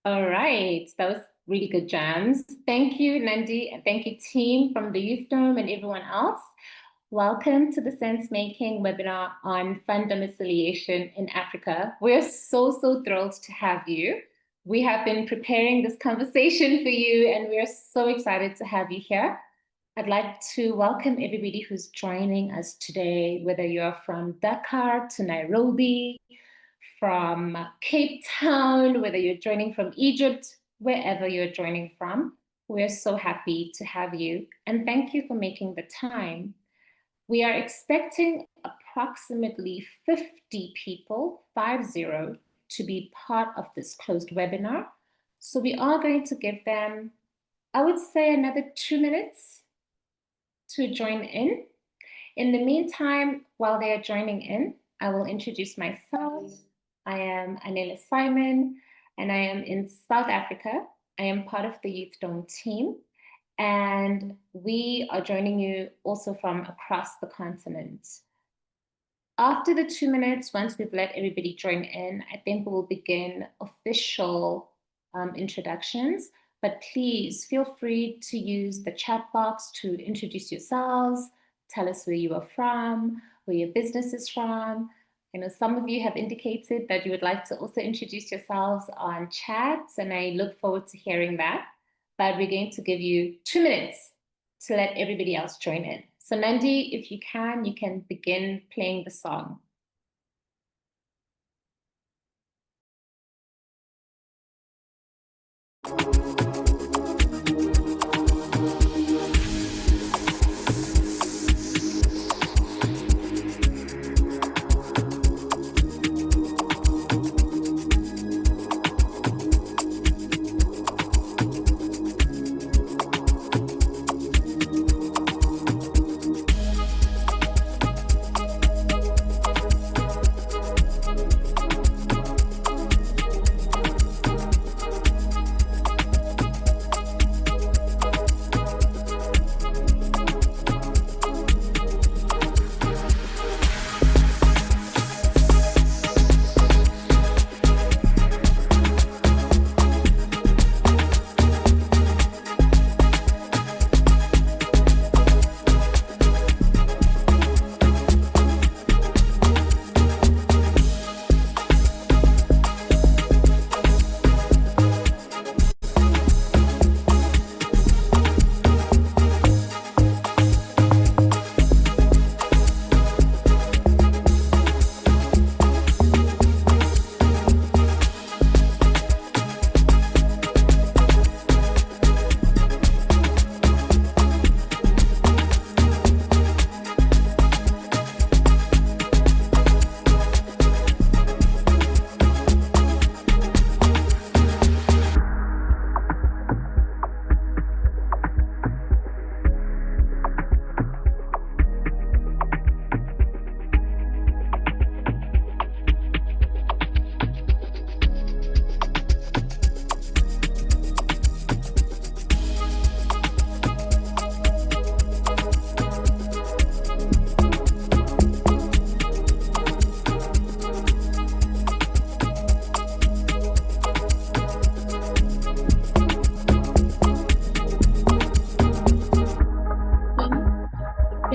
All right, that was really good jams. Thank you, Nandi, and thank you, team from the Youth Dome and everyone else. Welcome to the Sense Making webinar on fund domiciliation in Africa. We're so thrilled to have you. We have been preparing this conversation for you, and we're so excited to have you here. I'd like to welcome everybody who's joining us today, whether you're from Dakar to Nairobi, from Cape Town, whether you're joining from Egypt, wherever you're joining from. We're so happy to have you, and thank you for making the time. We are expecting approximately 50 people, 50, to be part of this closed webinar. So we are going to give them, I would say, another 2 minutes to join in. In the meantime, while they are joining in, I will introduce myself. I am Anela Simon, and I am in South Africa. I am part of the Youth Dome team, and we are joining you also from across the continent. After the 2 minutes, once we've let everybody join in, I think we will begin official introductions. But please feel free to use the chat box to introduce yourselves, tell us where you are from, where your business is from. I know some of you have indicated that you would like to also introduce yourselves on chat, and I look forward to hearing that. But we're going to give you 2 minutes to let everybody else join in. So Nandi, if you can begin playing the song.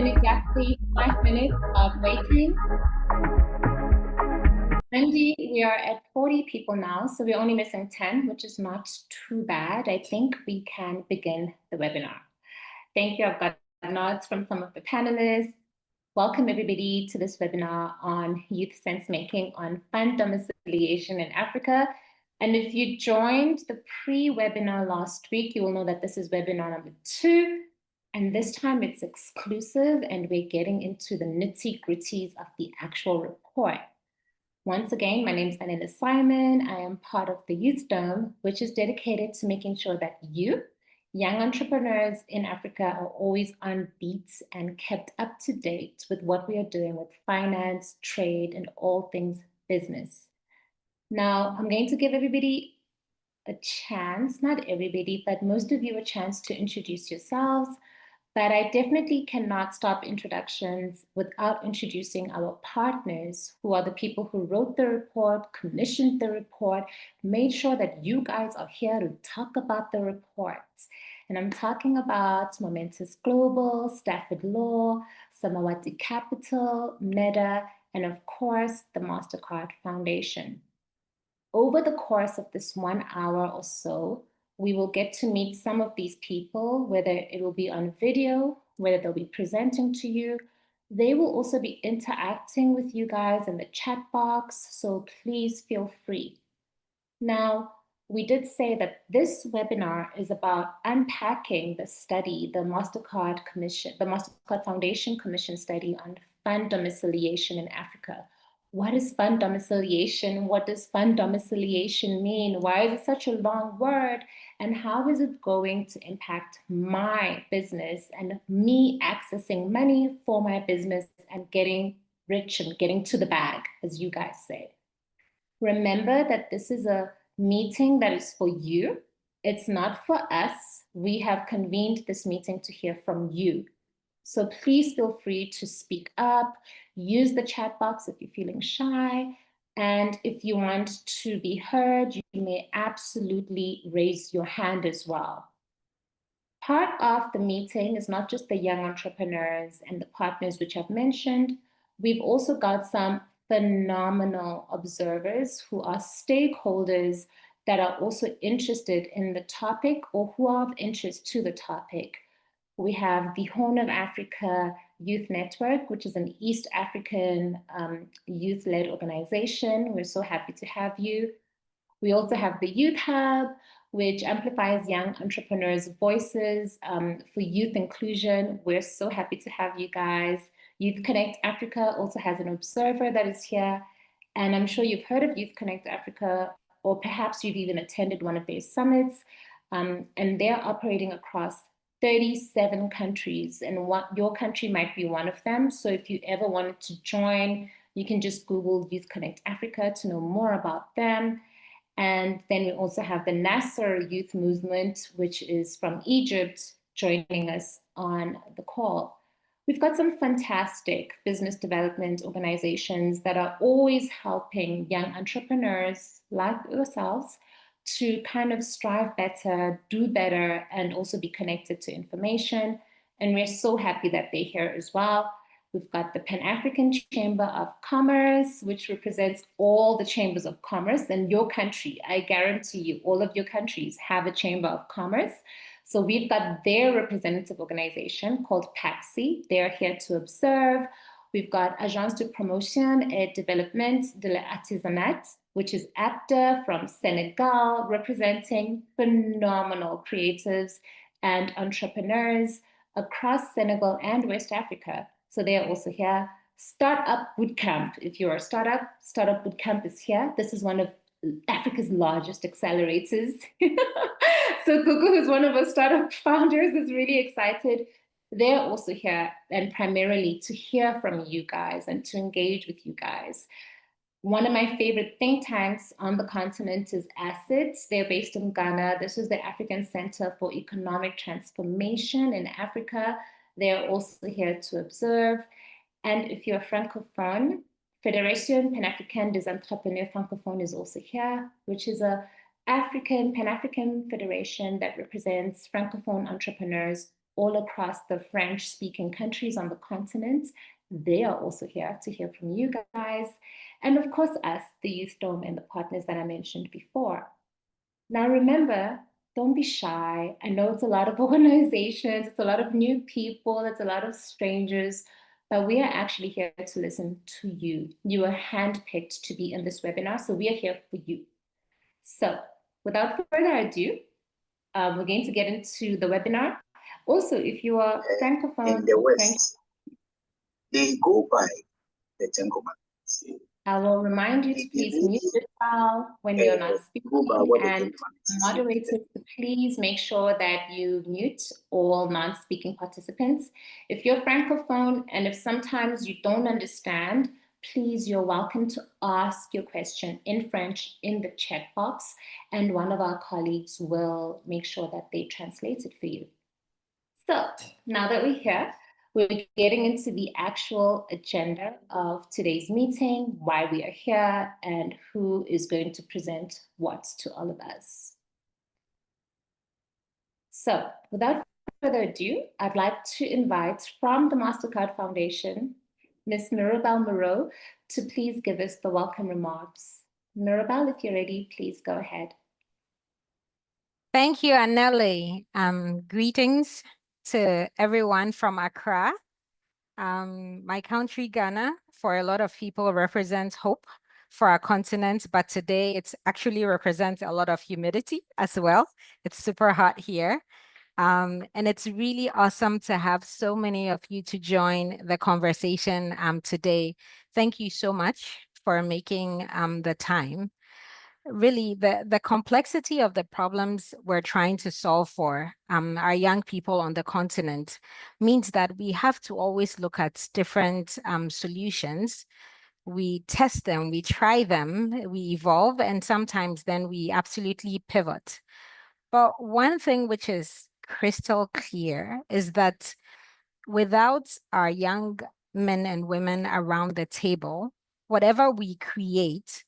Exactly 5 minutes of waiting. Andy, we are at 40 people now, so we're only missing 10, which is not too bad. I think we can begin the webinar. Thank you. I've got nods from some of the panelists. Welcome everybody to this webinar on youth sense making on fund domiciliation in Africa. And if you joined the pre-webinar last week, you will know that this is webinar number 2. And this time it's exclusive and we're getting into the nitty-gritties of the actual report. Once again, my name is Anela Simon. I am part of the Youth Dome, which is dedicated to making sure that you, young entrepreneurs in Africa, are always on beat and kept up to date with what we are doing with finance, trade, and all things business. Now, I'm going to give everybody a chance, not everybody, but most of you a chance to introduce yourselves. But I definitely cannot stop introductions without introducing our partners, who are the people who wrote the report, commissioned the report, made sure that you guys are here to talk about the report. And I'm talking about Momentous Global, Stafford Law, Samawati Capital, Meta, and of course, the MasterCard Foundation. Over the course of this 1 hour or so, we will get to meet some of these people, whether it will be on video, whether they'll be presenting to you. They will also be interacting with you guys in the chat box, so please feel free. Now, we did say that this webinar is about unpacking the study, the MasterCard Foundation Commission study on fund domiciliation in Africa. What is fund domiciliation? What does fund domiciliation mean? Why is it such a long word? And how is it going to impact my business and me accessing money for my business and getting rich and getting to the bag, as you guys say? Remember that this is a meeting that is for you. It's not for us. We have convened this meeting to hear from you. So please feel free to speak up, use the chat box if you're feeling shy. And if you want to be heard, you may absolutely raise your hand as well. Part of the meeting is not just the young entrepreneurs and the partners which I've mentioned. We've also got some phenomenal observers who are stakeholders that are also interested in the topic or who are of interest to the topic. We have the Horn of Africa Youth Network, which is an East African youth-led organization. We're so happy to have you. We also have the Youth Hub, which amplifies young entrepreneurs' voices for youth inclusion. We're so happy to have you guys. Youth Connect Africa also has an observer that is here. And I'm sure you've heard of Youth Connect Africa, or perhaps you've even attended one of their summits. And they're operating across 37 countries, and your country might be one of them. So if you ever wanted to join, you can just Google Youth Connect Africa to know more about them. And then we also have the Nasser Youth Movement, which is from Egypt, joining us on the call. We've got some fantastic business development organizations that are always helping young entrepreneurs like yourselves to kind of strive better, do better, and also be connected to information. And we're so happy that they're here as well. We've got the Pan-African Chamber of Commerce, which represents all the chambers of commerce in your country. I guarantee you, all of your countries have a chamber of commerce. So we've got their representative organization called PAXI. They're here to observe. We've got Agence de Promotion et Développement de l'Artisanat, which is APDA from Senegal, representing phenomenal creatives and entrepreneurs across Senegal and West Africa. So they are also here. Startup Bootcamp. If you're a startup, Startup Bootcamp is here. This is one of Africa's largest accelerators. So Gugu, who's one of our startup founders, is really excited. They're also here, and primarily to hear from you guys and to engage with you guys. One of my favorite think tanks on the continent is ACIDS. They're based in Ghana. This is the African Center for Economic Transformation in Africa. They're also here to observe. And if you're a Francophone, Fédération Pan-Africaine des Entrepreneurs Francophones is also here, which is a Pan-African federation that represents Francophone entrepreneurs all across the French-speaking countries on the continent. They are also here to hear from you guys. And of course, us, the Youth Dome and the partners that I mentioned before. Now, remember, don't be shy. I know it's a lot of organizations, it's a lot of new people, it's a lot of strangers, but we are actually here to listen to you. You are handpicked to be in this webinar, so we are here for you. So without further ado, we're going to get into the webinar. Also, if you are Francophone in the or West, French, they go by the gentleman. I will remind you to please mute yourself when you're not speaking, and moderators, please make sure that you mute all non-speaking participants. If you're Francophone and if sometimes you don't understand, please, you're welcome to ask your question in French in the chat box, and one of our colleagues will make sure that they translate it for you. So now that we're here, we're getting into the actual agenda of today's meeting, why we are here, and who is going to present what to all of us. So without further ado, I'd like to invite from the MasterCard Foundation, Ms. Mirabel Moreau, to please give us the welcome remarks. Mirabel, if you're ready, please go ahead. Thank you, Anneli. Greetings to everyone from Accra. My country, Ghana, for a lot of people represents hope for our continent, but today it actually represents a lot of humidity as well. It's super hot here. And it's really awesome to have so many of you to join the conversation today. Thank you so much for making the time. Really, the complexity of the problems we're trying to solve for our young people on the continent means that we have to always look at different solutions. We test them, we try them, we evolve, and sometimes then we absolutely pivot. But one thing which is crystal clear is that without our young men and women around the table, whatever we create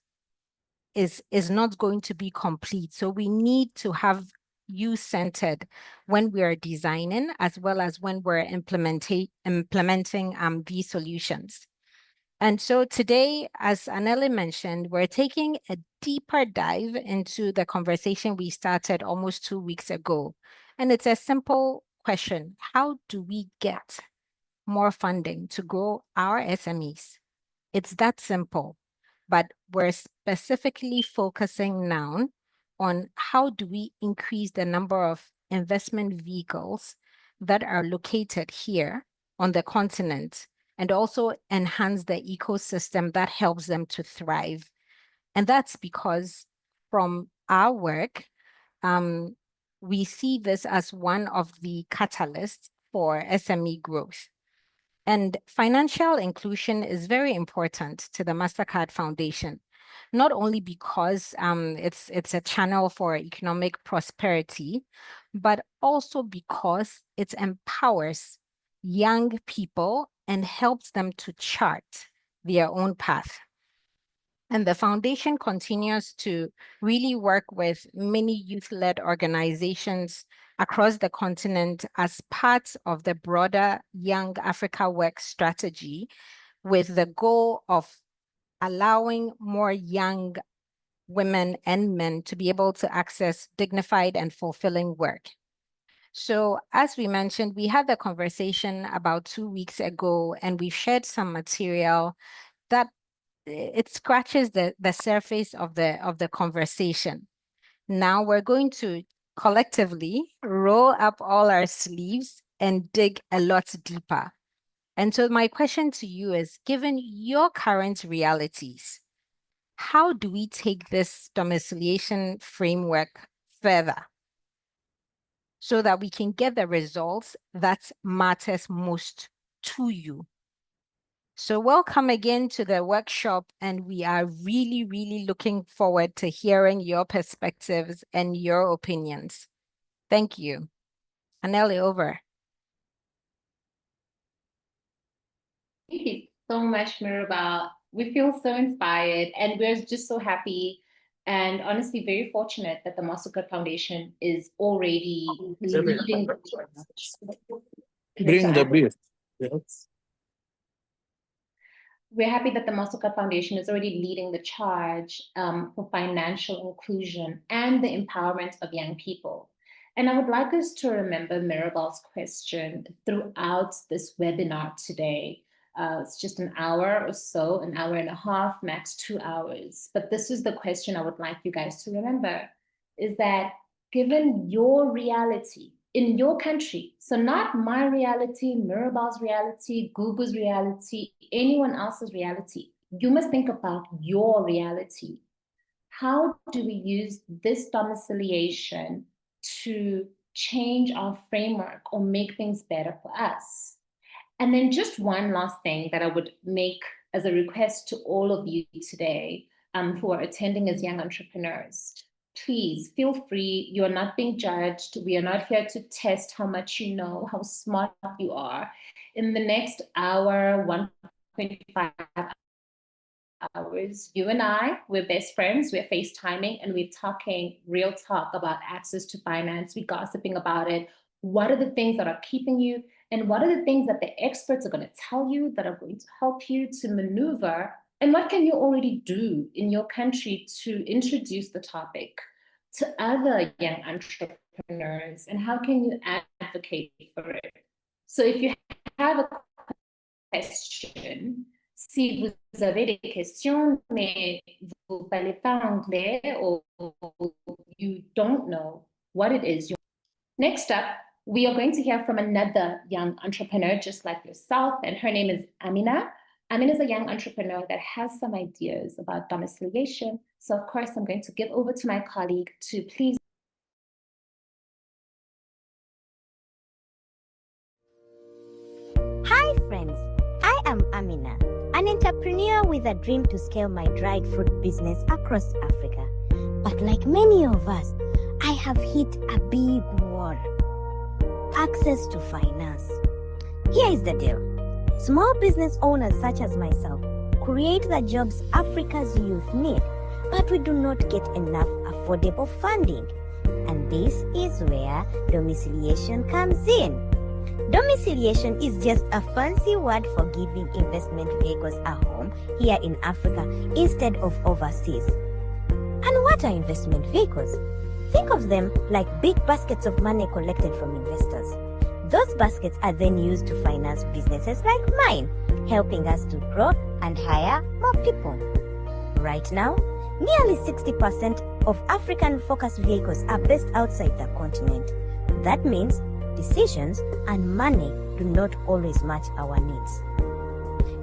is not going to be complete. So we need to have you-centered when we are designing as well as when we're implementing these solutions. And so today, as Anneli mentioned, we're taking a deeper dive into the conversation we started almost 2 weeks ago. And it's a simple question: how do we get more funding to grow our SMEs? It's that simple, but we're specifically focusing now on how do we increase the number of investment vehicles that are located here on the continent and also enhance the ecosystem that helps them to thrive. And that's because from our work, we see this as one of the catalysts for SME growth. And financial inclusion is very important to the MasterCard Foundation, not only because it's a channel for economic prosperity, but also because it empowers young people and helps them to chart their own path. And the foundation continues to really work with many youth-led organizations across the continent as part of the broader Young Africa Work strategy, with the goal of allowing more young women and men to be able to access dignified and fulfilling work. So as we mentioned, we had the conversation about 2 weeks ago, and we've shared some material that it scratches the surface of the conversation. Now we're going to collectively roll up all our sleeves and dig a lot deeper. And so my question to you is, given your current realities, how do we take this domiciliation framework further so that we can get the results that matters most to you? So welcome again to the workshop, and we are really, really looking forward to hearing your perspectives and your opinions. Thank you. Anneli, over. Thank you so much, Mirabel. We feel so inspired, and we're just so happy and honestly very fortunate that the MasterCard Foundation is already leading. Bring the beer. Yes. We're happy that the MasterCard Foundation is already leading the charge for financial inclusion and the empowerment of young people. And I would like us to remember Mirabel's question throughout this webinar today. It's just an hour or so, an hour and a half, max 2 hours. But this is the question I would like you guys to remember, is that given your reality in your country, so not my reality, Mirabel's reality, Google's reality, anyone else's reality, you must think about your reality. How do we use this domiciliation to change our framework or make things better for us? And then just one last thing that I would make as a request to all of you today who are attending as young entrepreneurs. please feel free. You're not being judged. We are not here to test how much you know, how smart you are. In the next hour, 1.5 hours, you and I, we're best friends, we're FaceTiming, and we're talking real talk about access to finance. We're gossiping about it. What are the things that are keeping you? And what are the things that the experts are going to tell you that are going to help you to maneuver? And what can you already do in your country to introduce the topic to other young entrepreneurs? And how can you advocate for it? So if you have a question, si vous avez des questions, mais vous parlez pas anglais or you don't know what it is. Next up, we are going to hear from another young entrepreneur just like yourself, and her name is Amina. Amina is a young entrepreneur that has some ideas about domiciliation. So of course, I'm going to give over to my colleague to please. Hi friends, I am Amina, an entrepreneur with a dream to scale my dried fruit business across Africa. But like many of us, I have hit a big wall: access to finance. Here is the deal. Small business owners such as myself create the jobs Africa's youth need, but we do not get enough affordable funding. And this is where domiciliation comes in. Domiciliation is just a fancy word for giving investment vehicles a home here in Africa instead of overseas. And what are investment vehicles? Think of them like big baskets of money collected from investors. Those baskets are then used to finance businesses like mine, helping us to grow and hire more people. Right now, nearly 60% of African-focused vehicles are based outside the continent. That means decisions and money do not always match our needs.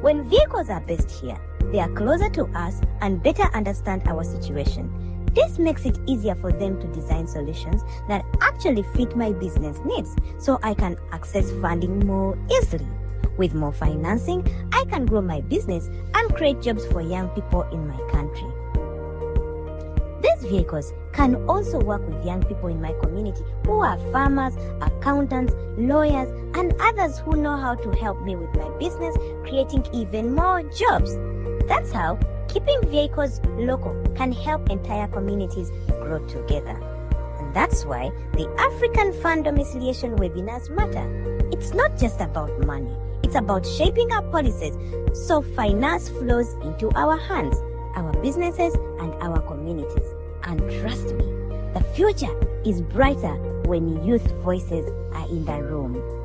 When vehicles are based here, they are closer to us and better understand our situation. This makes it easier for them to design solutions that actually fit my business needs, so I can access funding more easily. With more financing, I can grow my business and create jobs for young people in my country. These vehicles can also work with young people in my community who are farmers, accountants, lawyers, and others who know how to help me with my business, creating even more jobs. That's how keeping vehicles local can help entire communities grow together. And that's why the African Fund Domiciliation webinars matter. It's not just about money, it's about shaping our policies so finance flows into our hands, our businesses, and our communities. And trust me, the future is brighter when youth voices are in the room.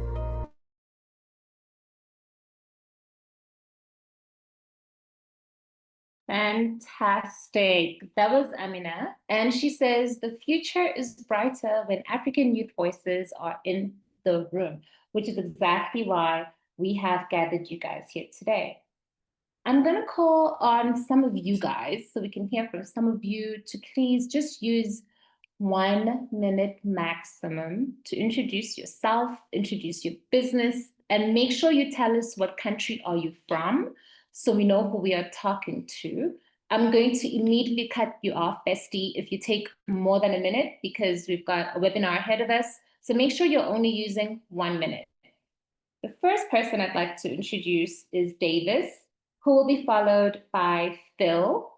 Fantastic. That was Amina. And she says the future is brighter when African youth voices are in the room, which is exactly why we have gathered you guys here today. I'm going to call on some of you guys so we can hear from some of you to please just use 1 minute maximum to introduce yourself, introduce your business, and make sure you tell us what country are you from so we know who we are talking to. I'm going to immediately cut you off, bestie, if you take more than a minute because we've got a webinar ahead of us. So make sure you're only using 1 minute. The first person I'd like to introduce is Davis, who will be followed by Phil,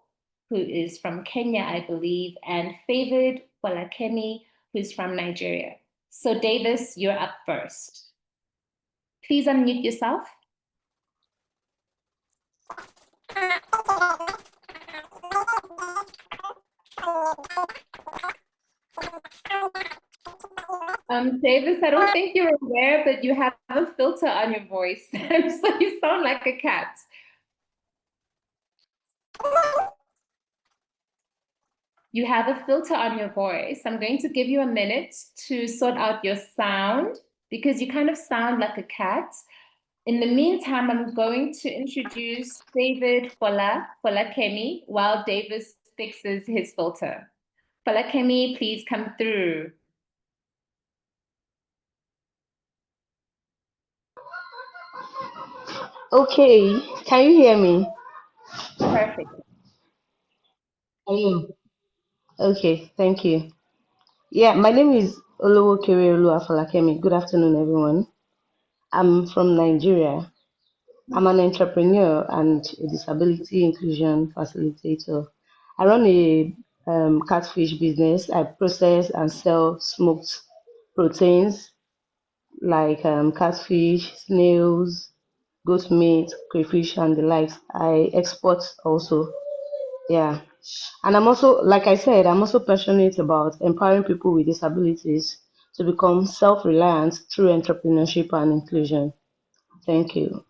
who is from Kenya, I believe, and Favored Walakemi, who's from Nigeria. So Davis, you're up first. Please unmute yourself. Davis, I don't think you're aware, but you have a filter on your voice, so you sound like a cat. You have a filter on your voice. I'm going to give you a minute to sort out your sound because you kind of sound like a cat. In the meantime, I'm going to introduce David Folakemi while Davis fixes his filter. Folakemi, please come through. Okay, can you hear me? Perfect. Hello. Okay, thank you. Yeah, my name is Oluwokere Oluwafalakemi. Good afternoon, everyone. I'm from Nigeria. I'm an entrepreneur and a disability inclusion facilitator. I run a catfish business. I process and sell smoked proteins like catfish, snails, goat meat, crayfish, and the likes. I export also. Yeah. And I'm also, like I said, I'm also passionate about empowering people with disabilities to become self-reliant through entrepreneurship and inclusion. Thank you.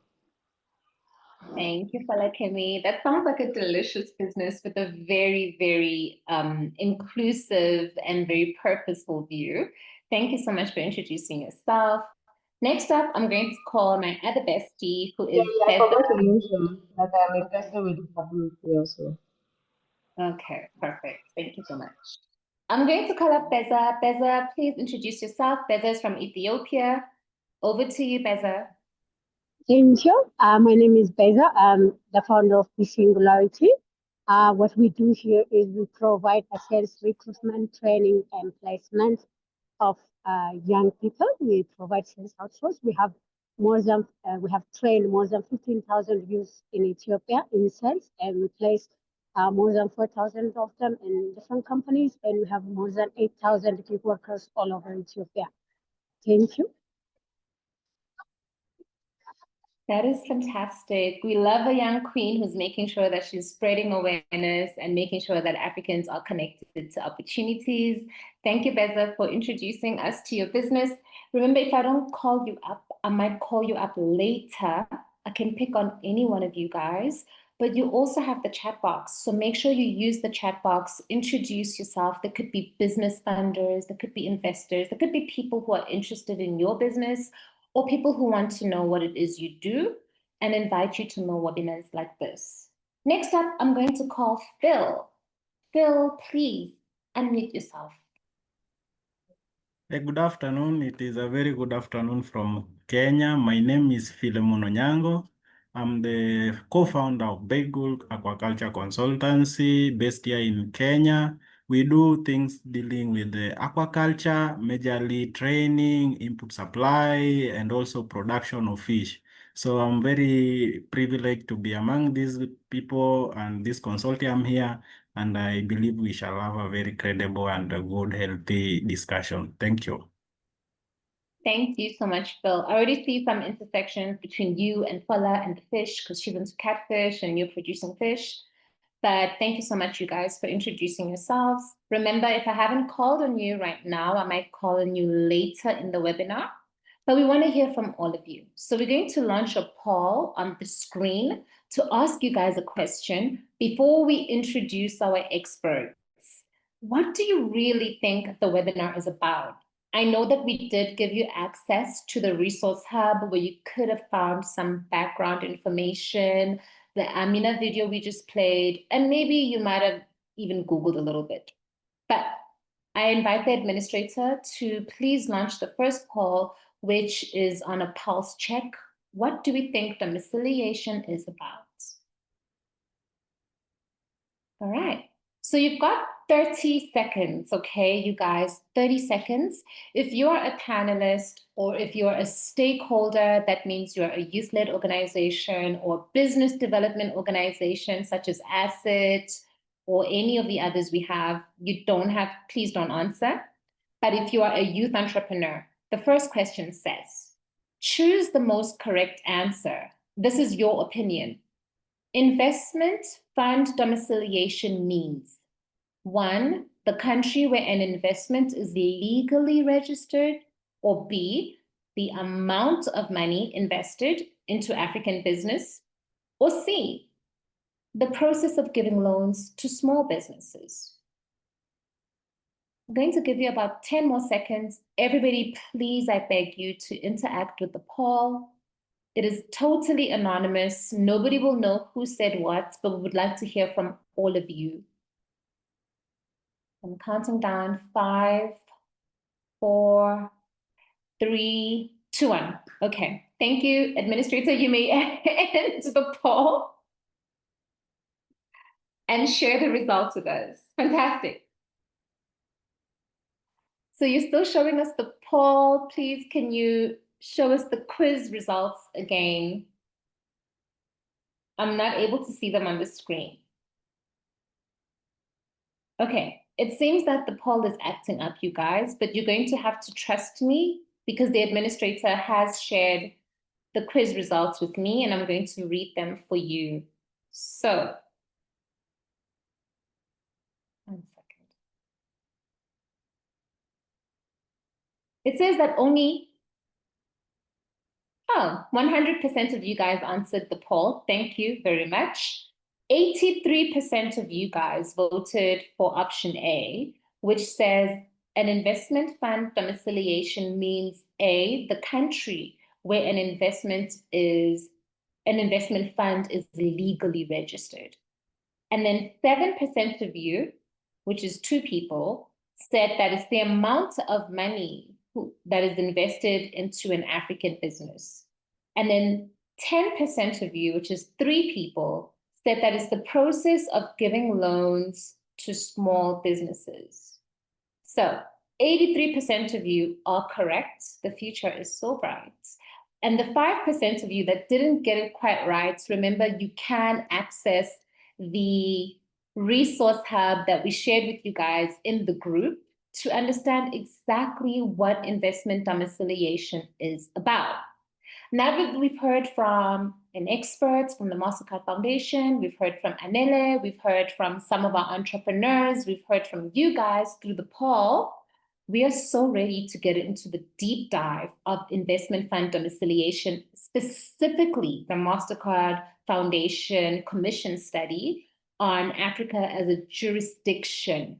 Thank you, Falakemi. That sounds like a delicious business with a very, very inclusive and very purposeful view. Thank you so much for introducing yourself. Next up, I'm going to call my other bestie, who is I Beth. forgot to mention that I'm a person with disability also. Okay, perfect. Thank you so much. I'm going to call up Beza. Beza, please introduce yourself. Beza is from Ethiopia. Over to you, Beza. Thank you. My name is Beza. I'm the founder of the Singularity. What we do here is we provide a sales recruitment, training, and placement of young people. We provide sales outsource. We have trained more than 15,000 youth in Ethiopia in sales, and we place more than 4,000 of them in different companies, and we have more than 8,000 gig workers all over Ethiopia. Thank you. That is fantastic. We love a young queen who's making sure that she's spreading awareness and making sure that Africans are connected to opportunities. Thank you, Beza, for introducing us to your business. Remember, if I don't call you up, I might call you up later. I can pick on any one of you guys, but you also have the chat box. So make sure you use the chat box, introduce yourself. There could be business funders, there could be investors, there could be people who are interested in your business, or people who want to know what it is you do and invite you to more webinars like this. Next up, I'm going to call Phil. Phil, please unmute yourself. Good afternoon. It is a very good afternoon from Kenya. My name is Philemon Onyango. I'm the co-founder of Bagel Aquaculture Consultancy based here in Kenya. We do things dealing with the aquaculture, majorly training, input supply, and also production of fish. So I'm very privileged to be among these people and this consortium here, and I believe we shall have a very credible and a good, healthy discussion. Thank you. Thank you so much, Phil. I already see some intersections between you and Fala and the fish, because she wants catfish and you're producing fish. But thank you so much, you guys, for introducing yourselves. Remember, if I haven't called on you right now, I might call on you later in the webinar. But we want to hear from all of you. So we're going to launch a poll on the screen to ask you guys a question before we introduce our experts. What do you really think the webinar is about? I know that we did give you access to the resource hub where you could have found some background information, the Amina video we just played, and maybe you might have even Googled a little bit. But I invite the administrator to please launch the first poll, which is on a pulse check. What do we think domiciliation is about? All right. So you've got 30 seconds, okay, you guys, 30 seconds. If you're a panelist or if you're a stakeholder, that means you're a youth-led organization or business development organization such as ASSET or any of the others we have, please don't answer. But if you are a youth entrepreneur, the first question says, choose the most correct answer. This is your opinion. Investment fund domiciliation means 1, the country where an investment is legally registered, or B, the amount of money invested into African business, or C, the process of giving loans to small businesses. I'm going to give you about 10 more seconds. Everybody, please, I beg you to interact with the poll. It is totally anonymous. Nobody will know who said what, but we would like to hear from all of you. I'm counting down 5, 4, 3, 2, 1. Okay, thank you. Administrator, you may end the poll and share the results with us. Fantastic. So you're still showing us the poll. Please, can you show us the quiz results again? I'm not able to see them on the screen. Okay, it seems that the poll is acting up, you guys, but you're going to have to trust me because the administrator has shared the quiz results with me and I'm going to read them for you. So, 1 second. It says that only 100% of you guys answered the poll. Thank you very much. 83% of you guys voted for option A, which says an investment fund domiciliation means A, the country where an investment fund is legally registered. And then 7% of you, which is 2 people, said that it's the amount of money that is invested into an African business. And then 10% of you, which is 3 people, said that it's the process of giving loans to small businesses. So 83% of you are correct. The future is so bright. And the 5% of you that didn't get it quite right, remember you can access the resource hub that we shared with you guys in the group to understand exactly what investment domiciliation is about. Now that we've heard from an expert from the Mastercard Foundation, we've heard from Anele, we've heard from some of our entrepreneurs, we've heard from you guys through the poll, we are so ready to get into the deep dive of investment fund domiciliation, specifically the Mastercard Foundation Commission study on Africa as a jurisdiction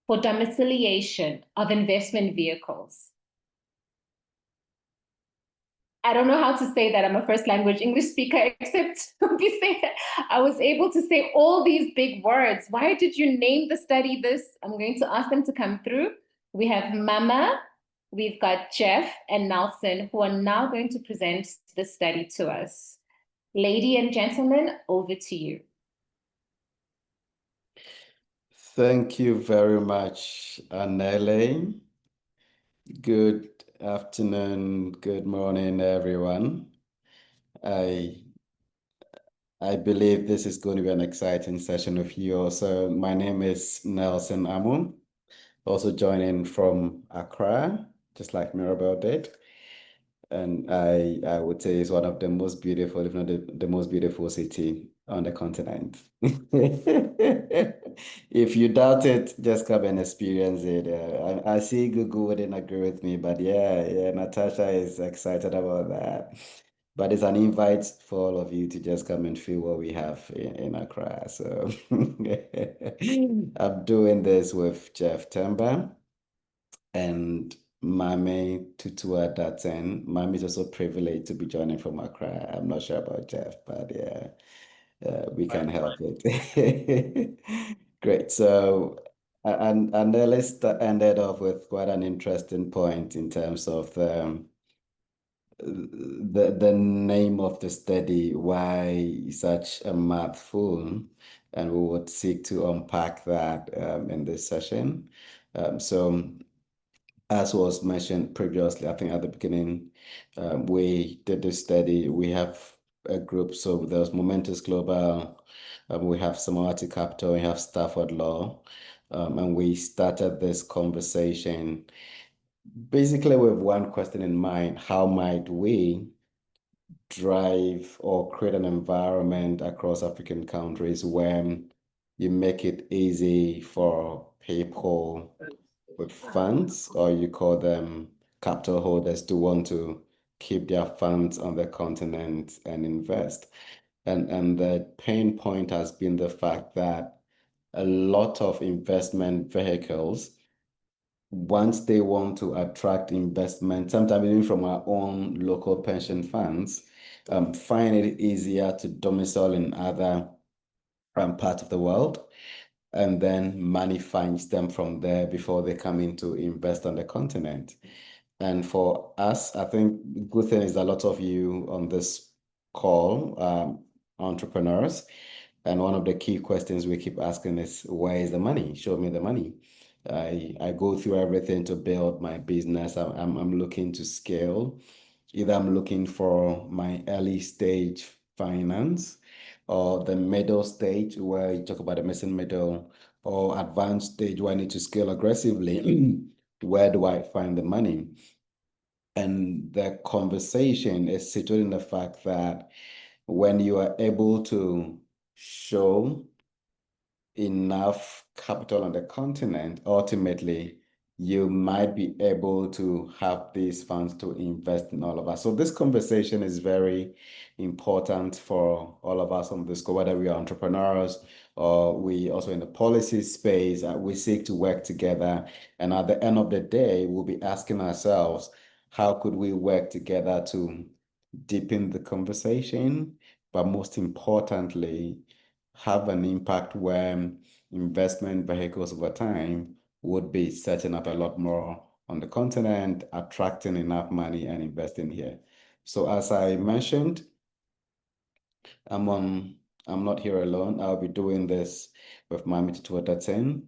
for domiciliation of investment vehicles. I don't know how to say that. I'm a first language English speaker, except I was able to say all these big words. Why did you name the study this? I'm going to ask them to come through. We have Mama, we've got Jeff and Nelson, who are now going to present the study to us. Lady and gentlemen, over to you. Thank you very much, Anele. Good afternoon, good morning, everyone. I believe this is going to be an exciting session with you also. My name is Nelson Amu, also joining from Accra, just like Mirabel did. And I would say it's one of the most beautiful, if not the most beautiful city on the continent. If you doubt it, just come and experience it. I see Google wouldn't agree with me, but yeah, Natasha is excited about that. But it's an invite for all of you to just come and feel what we have in Accra. So I'm doing this with Jeff Temba and Mami Tutua Daten. Mami is also privileged to be joining from Accra. I'm not sure about Jeff, but yeah, we can help it. Great. So, and the list ended off with quite an interesting point in terms of the name of the study, why such a mouthful, and we would seek to unpack that in this session. So, as was mentioned previously, I think at the beginning, we did this study. We have a group, so there's Momentous Global, we have Samawati Capital, we have Stafford Law, and we started this conversation basically with one question in mind: how might we drive or create an environment across African countries where you make it easy for people with funds, or you call them capital holders, to want to keep their funds on the continent and invest. And the pain point has been the fact that a lot of investment vehicles, once they want to attract investment, sometimes even from our own local pension funds, find it easier to domicile in other parts of the world, and then money finds them from there before they come in to invest on the continent. And for us, I think the good thing is a lot of you on this call, entrepreneurs, and one of the key questions we keep asking is, where is the money? Show me the money. I go through everything to build my business. I'm looking to scale. Either I'm looking for my early stage finance or the middle stage where you talk about the missing middle, or advanced stage where I need to scale aggressively. Where do I find the money? And the conversation is situated in the fact that when you are able to show enough capital on the continent, ultimately you might be able to have these funds to invest in all of us. So this conversation is very important for all of us on this call, whether we are entrepreneurs or we also in the policy space. We seek to work together, and at the end of the day, we'll be asking ourselves, how could we work together to deepen the conversation, but most importantly, have an impact where investment vehicles over time would be setting up a lot more on the continent, attracting enough money and investing here. So as I mentioned, I'm not here alone. I'll be doing this with Mamit Tuataten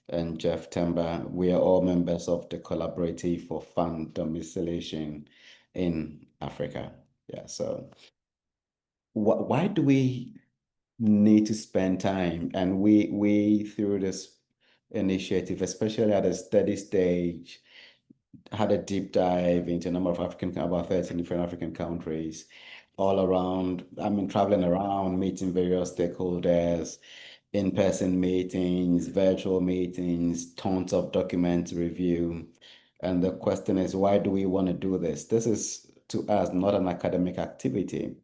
and Jeff Temba. We are all members of the Collaborative for Fund Domiciliation in Africa. Yeah, so why do we need to spend time? And we through this initiative, especially at a steady stage, had a deep dive into a number of about 13 different African countries all around. I mean, traveling around, meeting various stakeholders, in-person meetings, virtual meetings, tons of documents review. And the question is, why do we want to do this? This is, to us, not an academic activity.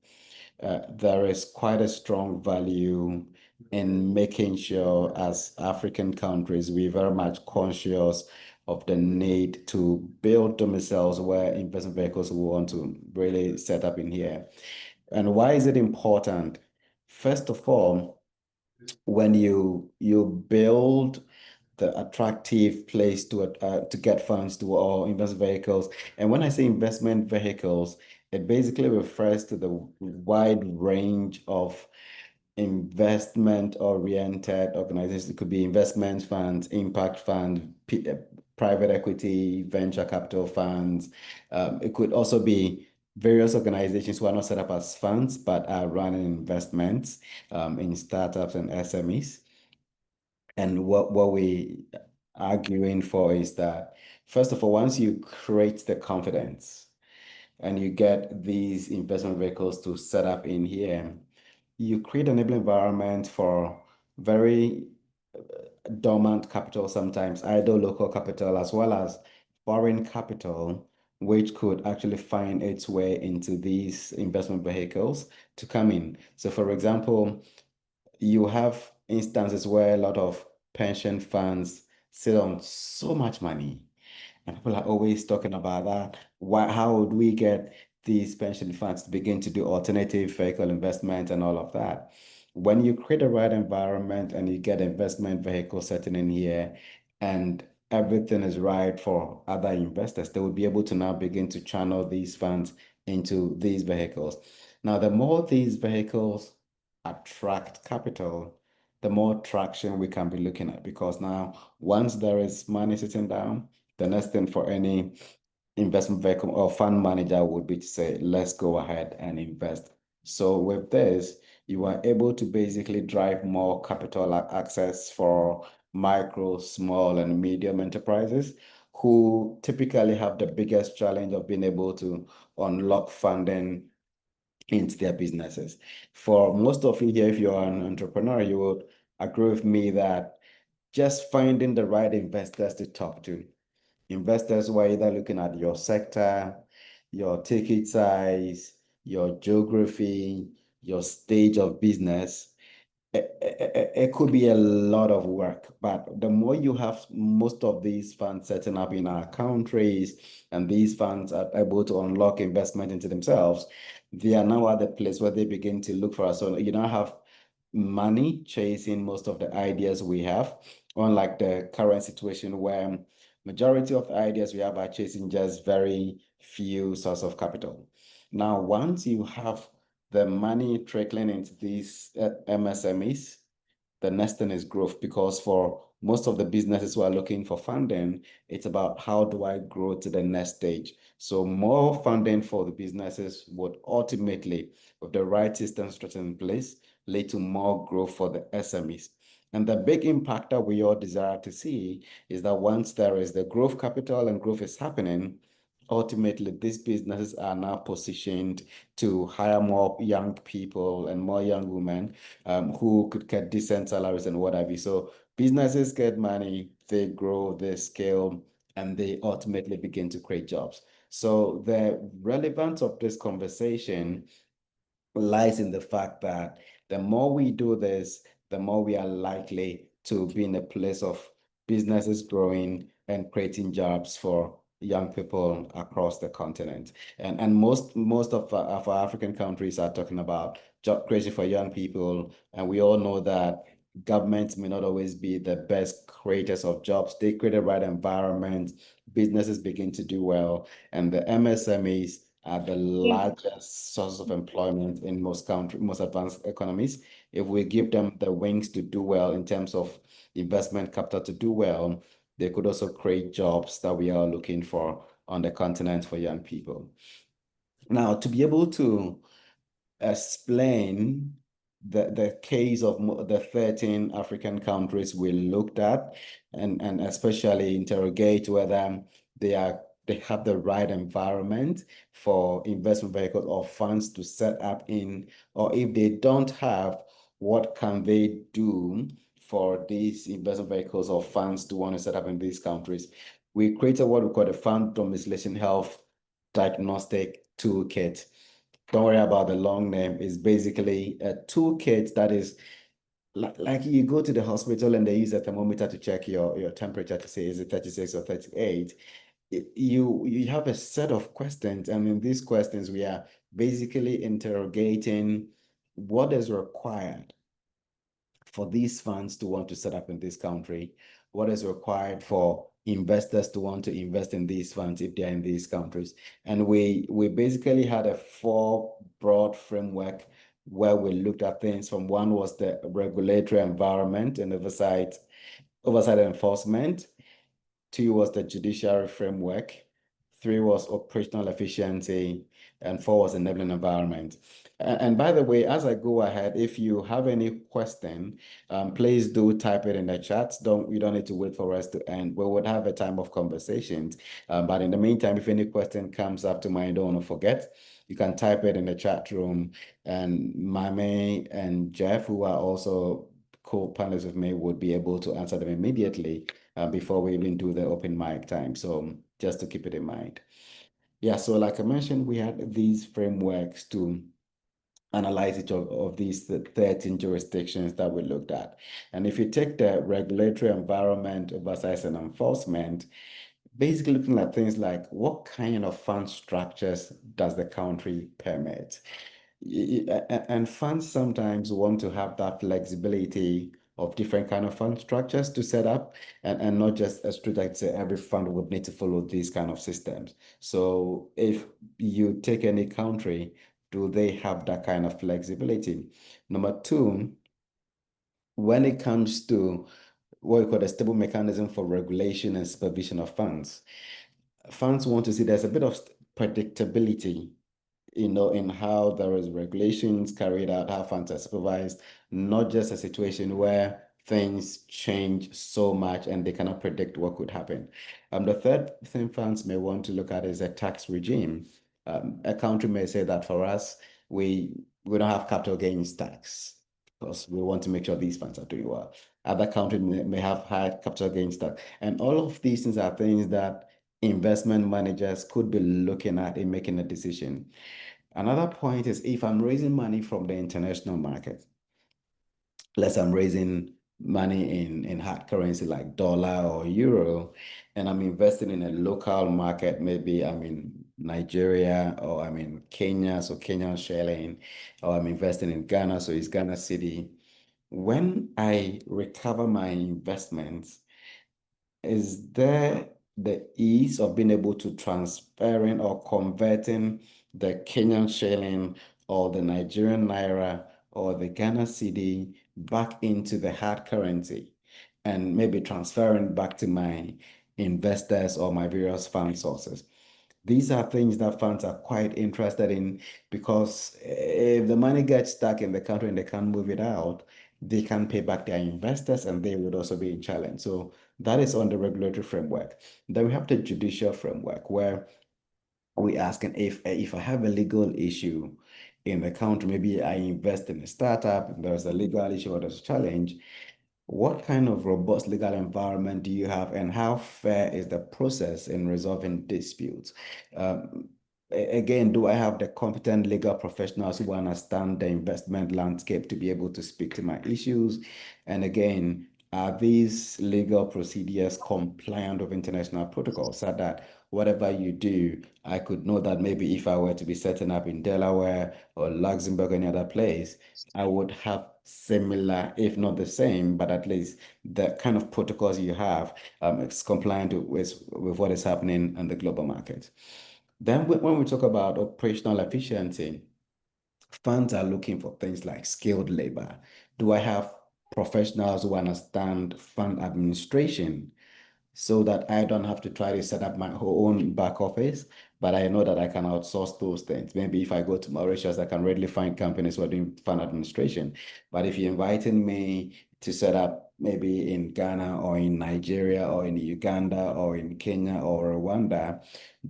There is quite a strong value in making sure, as African countries, we're very much conscious of the need to build domiciles where investment vehicles will want to really set up in here. And why is it important? First of all, when you build the attractive place to get funds to all investment vehicles, and when I say investment vehicles, it basically refers to the wide range of investment-oriented organizations. It could be investment funds, impact funds, private equity, venture capital funds. It could also be various organizations who are not set up as funds, but are running investments in startups and SMEs. And what we arguing for is that, first of all, once you create the confidence and you get these investment vehicles to set up in here, you create an enabling environment for very dormant capital, sometimes idle local capital, as well as foreign capital, which could actually find its way into these investment vehicles to come in. So for example, you have instances where a lot of pension funds sit on so much money, and people are always talking about that. How would we get these pension funds to begin to do alternative vehicle investment and all of that? When you create the right environment and you get investment vehicles setting in here and everything is right for other investors, they will be able to now begin to channel these funds into these vehicles. Now, the more these vehicles attract capital, the more traction we can be looking at, because now once there is money sitting down, the next thing for any investment vehicle or fund manager would be to say, let's go ahead and invest. So with this, you are able to basically drive more capital access for micro, small, and medium enterprises who typically have the biggest challenge of being able to unlock funding into their businesses. For most of you here, if you're an entrepreneur, you would agree with me that just finding the right investors to talk to. Investors who are either looking at your sector, your ticket size, your geography, your stage of business. It could be a lot of work, but the more you have most of these funds setting up in our countries, and these funds are able to unlock investment into themselves, they are now at the place where they begin to look for us. So you now have money chasing most of the ideas we have, unlike the current situation where majority of the ideas we have are chasing just very few sources of capital. Now, once you have the money trickling into these MSMEs, the next thing is growth, because for most of the businesses who are looking for funding, it's about how do I grow to the next stage. So more funding for the businesses would ultimately, with the right system structure in place, lead to more growth for the SMEs. And the big impact that we all desire to see is that once there is the growth capital and growth is happening, ultimately these businesses are now positioned to hire more young people and more young women who could get decent salaries and what have you. So businesses get money, they grow, they scale, and they ultimately begin to create jobs. So the relevance of this conversation lies in the fact that the more we do this, the more we are likely to be in a place of businesses growing and creating jobs for young people across the continent. And most of our African countries are talking about job creation for young people. And we all know that governments may not always be the best creators of jobs. They create the right environment, businesses begin to do well, and the MSMEs are the largest source of employment in most advanced economies. If we give them the wings to do well in terms of investment capital to do well, they could also create jobs that we are looking for on the continent for young people. Now, to be able to explain the case of the 13 African countries we looked at, and especially interrogate whether they have the right environment for investment vehicles or funds to set up in, or if they don't have, what can they do for these investment vehicles or funds to want to set up in these countries. We created what we call the Fund Domiciliation Health Diagnostic Toolkit. Don't worry about the long name. It's basically a toolkit that is like you go to the hospital and they use a thermometer to check your temperature to say, is it 36 or 38? You have a set of questions, and in these questions, we are basically interrogating what is required for these funds to want to set up in this country, what is required for investors to want to invest in these funds if they're in these countries. And we basically had a 4 broad framework where we looked at things. From one was the regulatory environment and oversight enforcement. 2 was the judiciary framework. 3 was operational efficiency, and 4 was enabling environment. And by the way, as I go ahead, if you have any question, please do type it in the chat. You don't need to wait for us to end. We would have a time of conversations. But in the meantime, if any question comes up to mind, don't want to forget, you can type it in the chat room. And Mame and Jeff, who are also co-panelists with me, would be able to answer them immediately before we even do the open mic time. So just to keep it in mind. Yeah, so like I mentioned, we had these frameworks to analyze each of these 13 jurisdictions that we looked at. And if you take the regulatory environment, oversight and enforcement, basically looking at things like what kind of fund structures does the country permit? And funds sometimes want to have that flexibility of different kind of fund structures to set up, and not just a strict like say every fund would need to follow these kind of systems. So if you take any country, do they have that kind of flexibility? Number 2, when it comes to what we call a stable mechanism for regulation and supervision of funds want to see there's a bit of predictability, in how there is regulations carried out, how funds are supervised, not just a situation where things change so much and they cannot predict what could happen. The third thing funds may want to look at is a tax regime. A country may say that for us, we don't have capital gains tax because we want to make sure these funds are doing well. Other countries may have high capital gains tax. And all of these things are things that investment managers could be looking at in making a decision. Another point is if I'm raising money from the international market, let's say I'm raising money in hard currency like dollar or euro, and I'm investing in a local market, maybe I'm in Nigeria or I'm in Kenya, so Kenyan shilling, or I'm investing in Ghana, so it's Ghana cedi. When I recover my investments, is there the ease of being able to transferring or converting the Kenyan shilling or the Nigerian naira or the Ghana cedi back into the hard currency and maybe transferring back to my investors or my various fund sources. These are things that funds are quite interested in, because if the money gets stuck in the country and they can't move it out, they can pay back their investors and they would also be in challenge. So that is on the regulatory framework. Then we have the judicial framework, where we asking if I have a legal issue in the country, maybe I invest in a startup, there's a legal issue or there's a challenge, what kind of robust legal environment do you have, and how fair is the process in resolving disputes? Again, do I have the competent legal professionals who understand the investment landscape to be able to speak to my issues? And again, are these legal procedures compliant with international protocols, so that whatever you do, I could know that maybe if I were to be setting up in Delaware or Luxembourg or any other place, I would have similar, if not the same, but at least the kind of protocols you have is compliant with what is happening in the global market. Then when we talk about operational efficiency, funds are looking for things like skilled labor. Do I have professionals who understand fund administration, so that I don't have to try to set up my own back office, but I know that I can outsource those things. Maybe if I go to Mauritius, I can readily find companies who are doing fund administration. But if you're inviting me to set up maybe in Ghana or in Nigeria or in Uganda or in Kenya or Rwanda,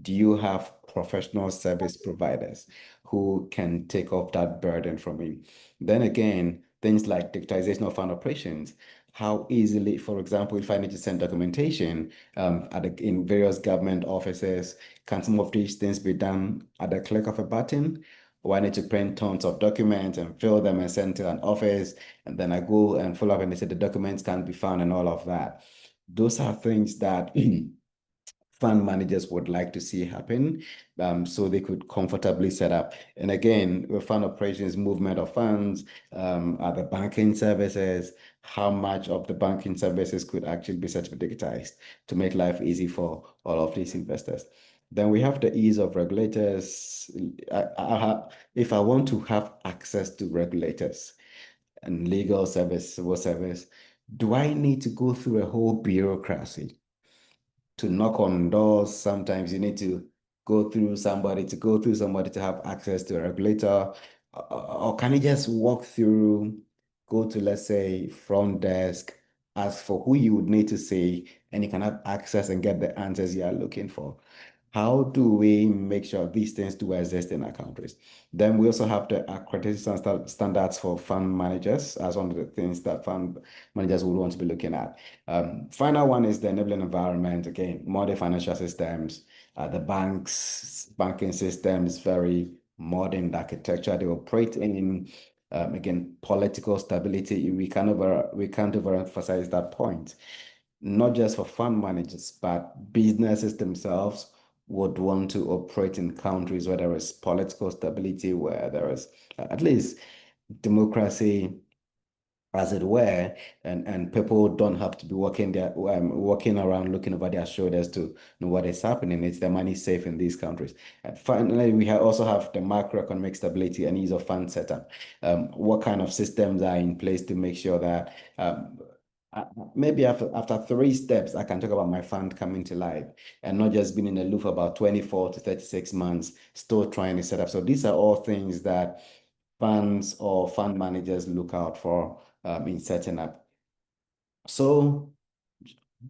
do you have professional service providers who can take off that burden from me? Then again, things like digitization of fund operations. How easily, for example, if I need to send documentation in various government offices, can some of these things be done at the click of a button? Or I need to print tons of documents and fill them and send to an office, and then I go and follow up and they say the documents can't be found and all of that. Those are things that fund managers would like to see happen, so they could comfortably set up. And again, with fund operations, movement of funds, other banking services, how much of the banking services could actually be set to be digitized to make life easy for all of these investors. Then we have the ease of regulators. If I want to have access to regulators and legal service, civil service, do I need to go through a whole bureaucracy to knock on doors? Sometimes you need to go through somebody to have access to a regulator, or can you just walk through, go to, let's say, front desk, ask for who you would need to see, and you can have access and get the answers you are looking for? How do we make sure these things do exist in our countries? Then we also have the accreditation standards for fund managers as one of the things that fund managers would want to be looking at. Final one is the enabling environment. Again, modern financial systems, the banking systems, very modern architecture they operate in. Again, political stability. We can't overemphasize that point. Not just for fund managers, but businesses themselves would want to operate in countries where there is political stability, where there is at least democracy, as it were, and people don't have to be walking around looking over their shoulders to know what is happening. It's the money safe in these countries. And finally, we also have the macroeconomic stability and ease of fund setup. What kind of systems are in place to make sure that maybe after 3 steps, I can talk about my fund coming to life and not just being in the loop for about 24 to 36 months, still trying to set up. So these are all things that funds or fund managers look out for in setting up. So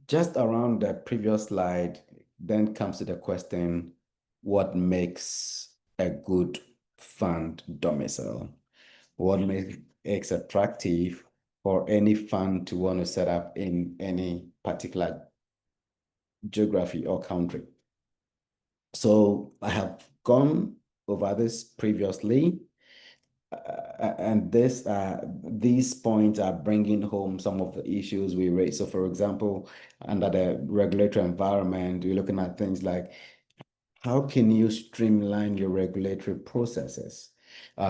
just around the previous slide, then comes to the question, what makes a good fund domicile? What makes it attractive for any fund to want to set up in any particular geography or country? So I have gone over this previously, and these points are bringing home some of the issues we raised. So for example, under the regulatory environment, we're looking at things like, how can you streamline your regulatory processes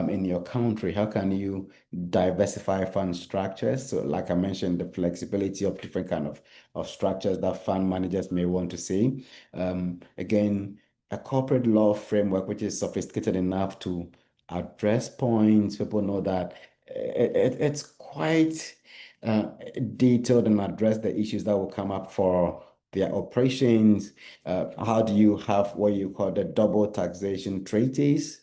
in your country? How can you diversify fund structures? So like I mentioned, the flexibility of different kind of structures that fund managers may want to see. Again, a corporate law framework which is sophisticated enough to address points. People know that it's quite detailed and address the issues that will come up for their operations. How do you have what you call the double taxation treaties?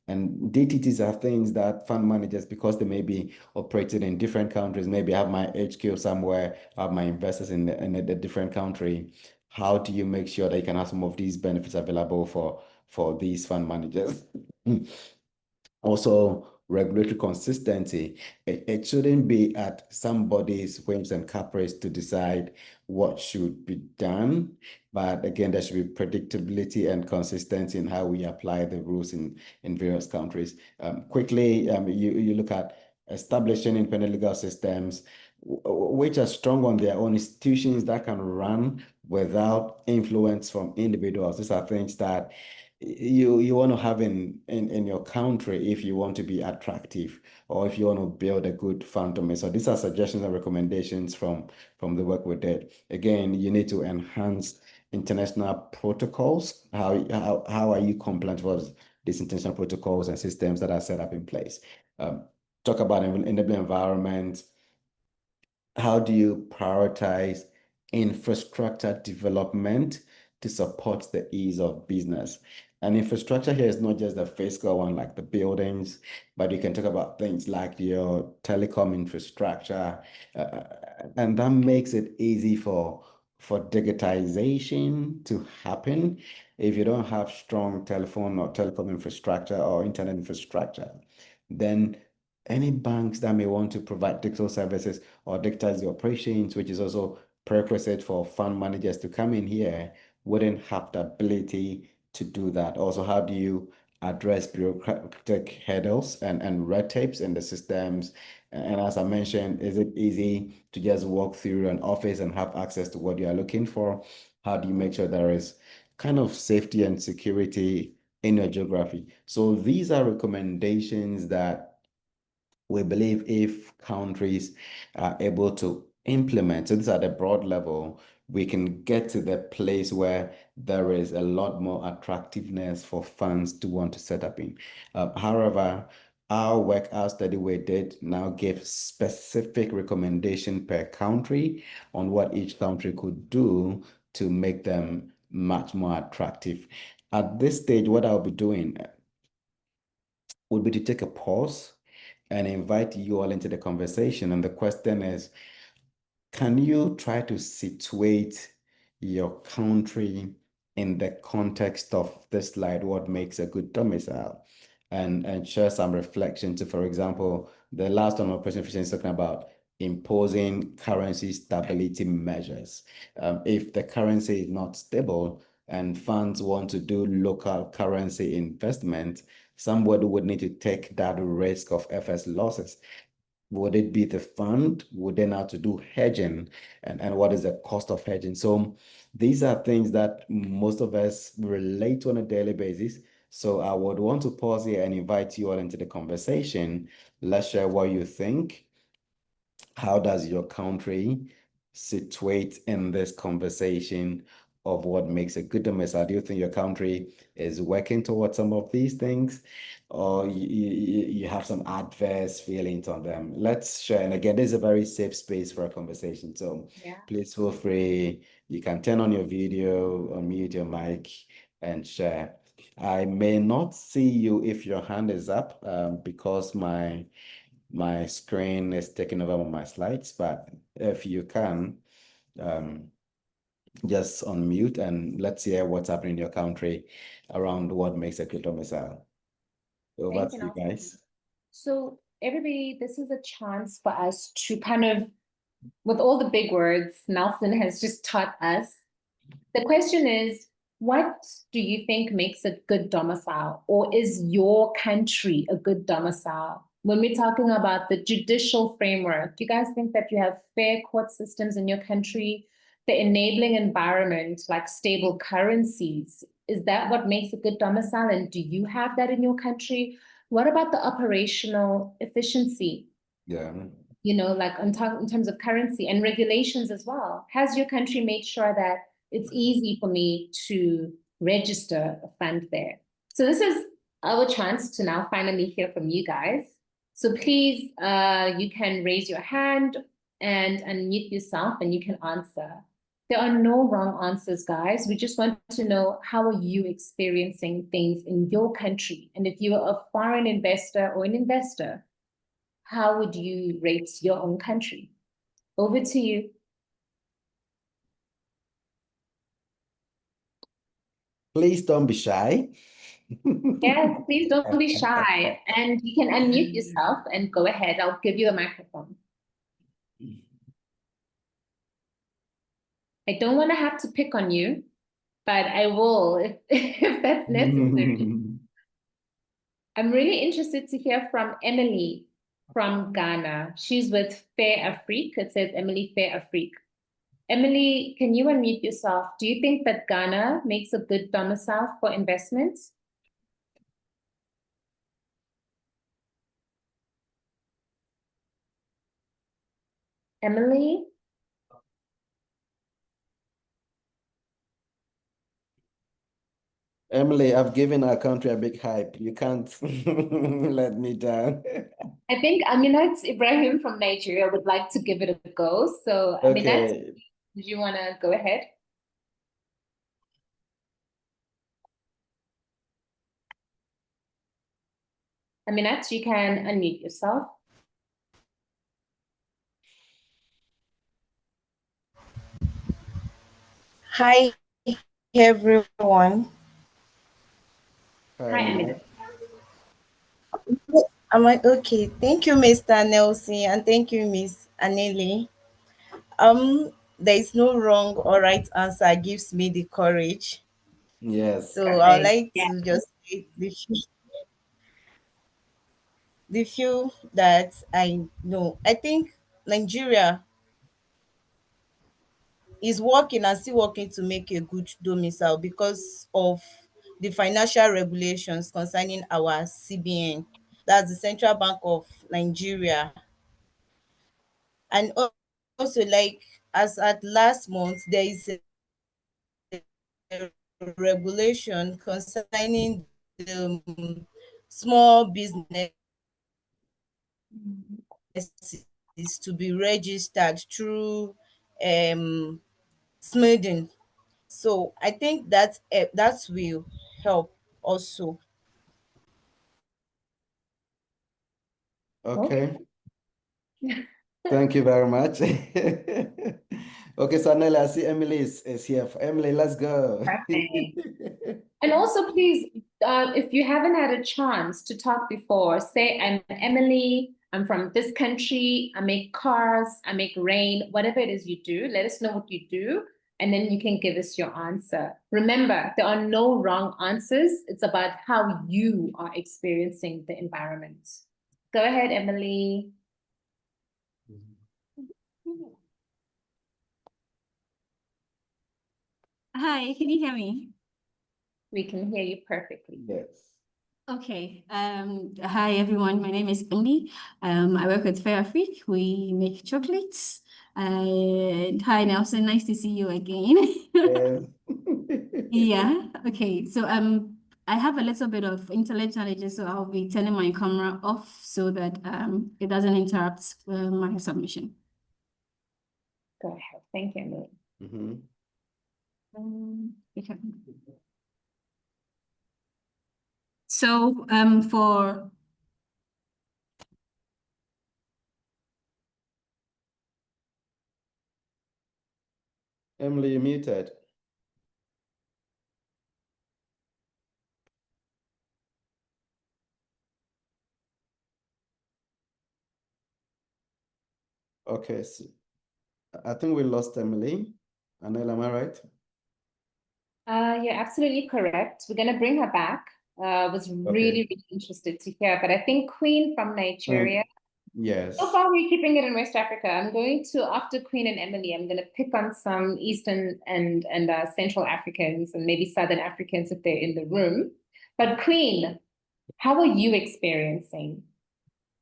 And DTTs are things that fund managers, because they may be operating in different countries, maybe have my HQ somewhere, have my investors in a different country. How do you make sure that you can have some of these benefits available for these fund managers? Also, regulatory consistency. It shouldn't be at somebody's whims and caprice to decide what should be done. But again, there should be predictability and consistency in how we apply the rules in various countries. Quickly, you look at establishing independent legal systems, which are strong on their own, institutions that can run without influence from individuals. These are things that you want to have in your country if you want to be attractive, or if you want to build a good fundament. So these are suggestions and recommendations from the work we did. Again, you need to enhance international protocols. How are you compliant with these international protocols and systems that are set up in place? Talk about enabling environment. How do you prioritize infrastructure development to support the ease of business? And infrastructure here is not just the physical one, like the buildings, but you can talk about things like your telecom infrastructure, and that makes it easy for digitization to happen. If you don't have strong telephone or telecom infrastructure or internet infrastructure, then any banks that may want to provide digital services or digitize the operations, which is also prerequisite for fund managers to come in here, wouldn't have the ability to do that. Also, how do you address bureaucratic hurdles and red tapes in the systems? And as I mentioned, is it easy to just walk through an office and have access to what you are looking for? How do you make sure there is kind of safety and security in your geography? So these are recommendations that we believe if countries are able to implement, so this at a broad level, we can get to the place where there is a lot more attractiveness for funds to want to set up in. However, our study we did now give specific recommendation per country on what each country could do to make them much more attractive. At this stage, what I'll be doing would be to take a pause and invite you all into the conversation. And the question is, can you try to situate your country in the context of this slide, what makes a good domicile? And share some reflection to, for example, the last one, Operation Efficiency, is talking about imposing currency stability measures. If the currency is not stable and funds want to do local currency investment, somebody would need to take that risk of FX losses. Would it be the fund? Would they have to do hedging? And what is the cost of hedging? So these are things that most of us relate to on a daily basis. So I would want to pause here and invite you all into the conversation. Let's share what you think. How does your country situate in this conversation of what makes a good domicile? Do you think your country is working towards some of these things, or you have some adverse feelings on them? Let's share. And again, this is a very safe space for a conversation. So please feel free. You can turn on your video, unmute your mic, and share. I may not see you if your hand is up because my screen is taking over my slides, but if you can, just unmute and let's hear what's happening in your country around what makes a good domicile. Over to you guys. So everybody, this is a chance for us to kind of, with all the big words Nelson has just taught us, the question is, what do you think makes a good domicile? Or is your country a good domicile? When we're talking about the judicial framework, do you guys think that you have fair court systems in your country? The enabling environment, like stable currencies, is that what makes a good domicile? And do you have that in your country? What about the operational efficiency? Yeah. You know, like in terms of currency and regulations as well. Has your country made sure that it's easy for me to register a fund there? So this is our chance to now finally hear from you guys. So please, you can raise your hand and unmute yourself and you can answer. There are no wrong answers, guys. We just want to know, how are you experiencing things in your country? And if you are a foreign investor or an investor, how would you rate your own country? Over to you. Please don't be shy. Yes, please don't be shy. And you can unmute yourself and go ahead. I'll give you a microphone. I don't want to have to pick on you, but I will if that's necessary. I'm really interested to hear from Emily from Ghana. She's with Fair Afrique. It says Emily Fair Afrique. Emily, can you unmute yourself? Do you think that Ghana makes a good domicile for investments? Emily? Emily, I've given our country a big hype. You can't let me down. I think Aminat Ibrahim from Nigeria would like to give it a go. So Aminat, Okay. do you want to go ahead? Aminat, you can unmute yourself. Hi, everyone. Hi, Aminat. Am I okay? Thank you, Mr. Nelson, and thank you, Miss Anele. There is no wrong or right answer. Gives me the courage. Yes. So I would Perfect. like to just say the few that I know. I think Nigeria is working and still working to make a good domicile because of the financial regulations concerning our CBN. That's the Central Bank of Nigeria. And also, like, as at last month, there is a regulation concerning the small businesses to be registered through smoothing. So I think that that will help also. Okay. Thank you very much. Okay, so Nella, I see Emily is here. Emily, let's go. Perfect. And also, please, if you haven't had a chance to talk before, say, I'm Emily, I'm from this country, I make cars, I make rain, whatever it is you do, let us know what you do, and then you can give us your answer. Remember, there are no wrong answers. It's about how you are experiencing the environment. Go ahead, Emily. Hi, can you hear me? We can hear you perfectly. Yes. Okay. Hi everyone. My name is Emily. I work with Fair Afrique. We make chocolates. Hi Nelson. Nice to see you again. Yes. Yeah. Okay. So I have a little bit of internet challenges, so I'll be turning my camera off so that it doesn't interrupt my submission. Go ahead. Thank you, Emily. Mhm. Okay. So for Emily, you muted. Okay, so I think we lost Emily. Anel, am I right? You're absolutely correct. We're going to bring her back. Was really, really interested to hear. But I think Queen from Nigeria. Yes. So far, we're keeping it in West Africa. I'm going to, after Queen and Emily, I'm going to pick on some Eastern and Central Africans and maybe Southern Africans if they're in the room. But Queen, how are you experiencing?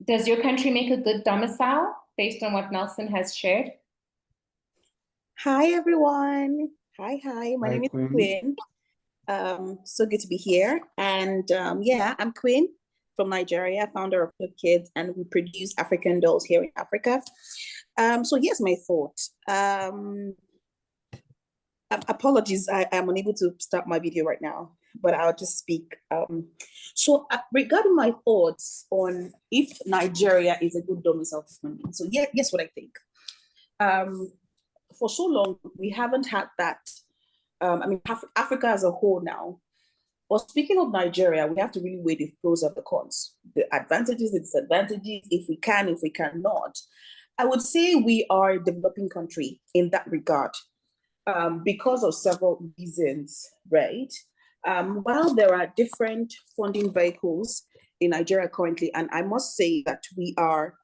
Does your country make a good domicile based on what Nelson has shared? Hi, everyone. Hi. My Hi, name is Queen. Quinn. So good to be here. And yeah, I'm Quinn. from Nigeria, founder of Good Kids, and we produce African dolls here in Africa. So here's my thought. Apologies, I am unable to start my video right now, but I'll just speak. Regarding my thoughts on if Nigeria is a good domicile for funding. So yes, what I think. For so long, we haven't had that. Africa as a whole now. But speaking of Nigeria, we have to really weigh the pros and the cons, the advantages, the disadvantages, if we can, if we cannot. I would say we are a developing country in that regard. Because of several reasons, right? While there are different funding vehicles in Nigeria currently, and I must say that we are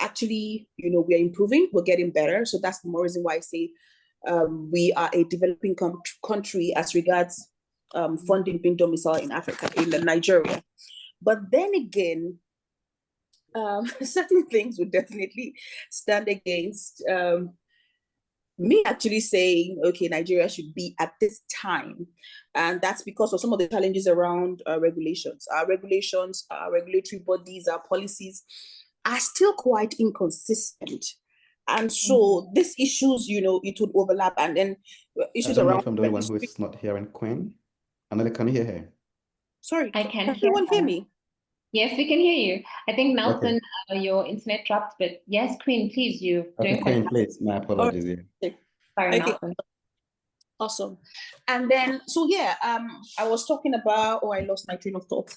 actually, we're improving, we're getting better. So that's the more reason why I say we are a developing country as regards funding being domiciled in Africa, in Nigeria. But then again, certain things would definitely stand against me actually saying, okay, Nigeria should be at this time. And that's because of some of the challenges around regulations. Our regulations, our regulatory bodies, our policies are still quite inconsistent. And so these issues, it would overlap. And then issues I don't know around... if I'm the only one who is not hearing Queen. Anneli, can you hear her? Sorry, I can everyone hear me? Yes, we can hear you. I think Nelson, Okay. your internet dropped, but yes, Queen, please, you Okay, doing Queen, fantastic. please. My apologies. Yeah. Sorry, Okay. Nelson. Awesome. And then, so yeah, I was talking about, I lost my train of thought.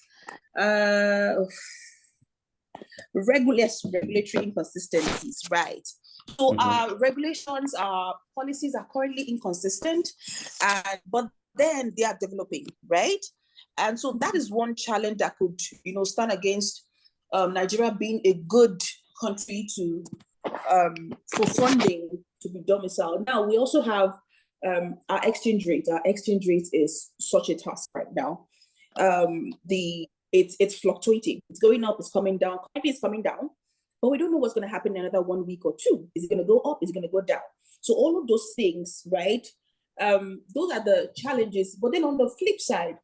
Regulatory inconsistencies, right? So our regulations, our policies are currently inconsistent, but then they are developing, right? And so that is one challenge that could, stand against Nigeria being a good country to for funding to be domiciled. Now we also have our exchange rate. Our exchange rate is such a task right now. It's fluctuating. It's going up. It's coming down. Currently, it's coming down, but we don't know what's going to happen in another 1 week or two. Is it going to go up? Is it going to go down? So all of those things, right? Those are the challenges. But then on the flip side,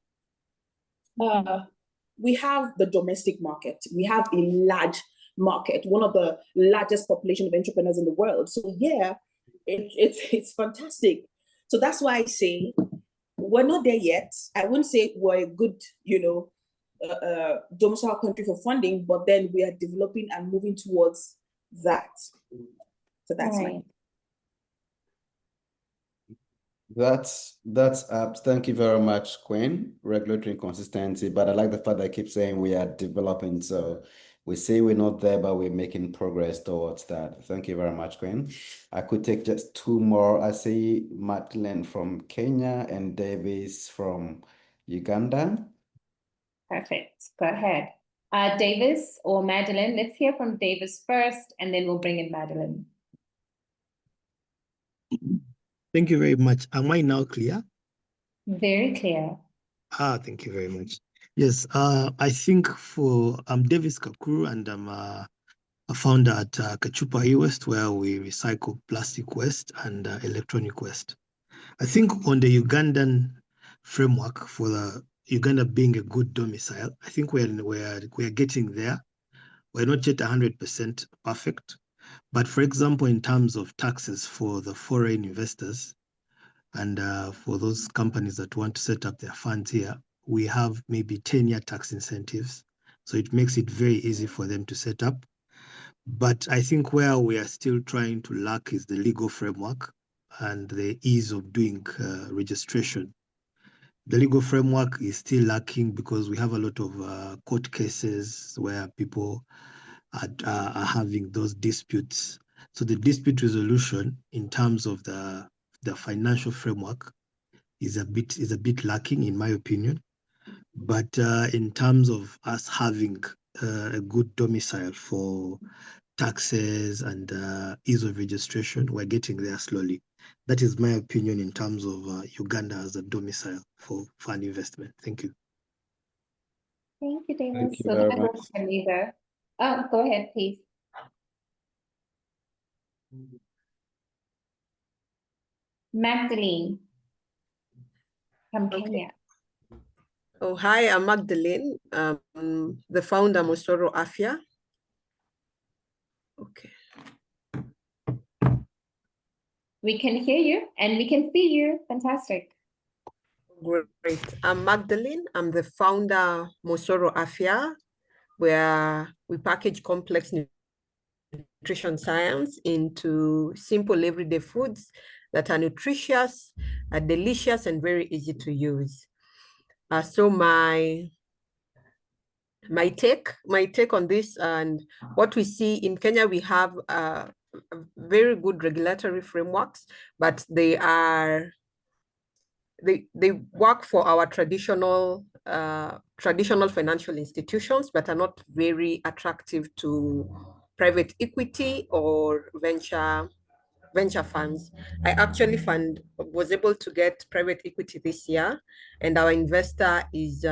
we have the domestic market. We have a large market, one of the largest population of entrepreneurs in the world. So yeah, it's fantastic. So that's why I say we're not there yet. I wouldn't say we're a good, domicile country for funding, but then we are developing and moving towards that. So that's Right. That's thank you very much, Queen. Regulatory inconsistency, but I like the fact that I keep saying we are developing. So we say we're not there, but we're making progress towards that. Thank you very much, Queen. I could take just two more. I see Madeline from Kenya and Davis from Uganda. Perfect. Go ahead. Davis or Madeline, let's hear from Davis first, and then we'll bring in Madeline. Thank you very much. Am I now clear? Very clear. Thank you very much. Yes, I think for I'm Davis Kakuru, and I'm a founder at Kachupa eWaste, where we recycle plastic waste and electronic waste. I think on the Ugandan framework for the Uganda being a good domicile, I think we're getting there. We're not yet 100% perfect, but for example, in terms of taxes for the foreign investors and for those companies that want to set up their funds here, we have maybe 10-year tax incentives. So it makes it very easy for them to set up. But I think where we are still trying to lack is the legal framework and the ease of doing registration. The legal framework is still lacking because we have a lot of court cases where people are having those disputes. So the dispute resolution in terms of the financial framework is a bit lacking, in my opinion. But in terms of us having a good domicile for taxes and ease of registration, we're getting there slowly. That is my opinion in terms of Uganda as a domicile for fund investment. Thank you. Thank you, Davis. Thank you So very that much. was Anita. Go ahead, please. Magdalene from Kenya. Oh, hi, I'm Magdalene, the founder Mosoro Afia. Okay. We can hear you and we can see you. Fantastic. Great. I'm Magdalene. I'm the founder Mosoro Afia, where we package complex nutrition science into simple everyday foods that are nutritious, are delicious, and very easy to use. So my take on this, and what we see in Kenya, we have very good regulatory frameworks, but they work for our traditional financial institutions, but are not very attractive to private equity or venture funds. I actually was able to get private equity this year, and our investor is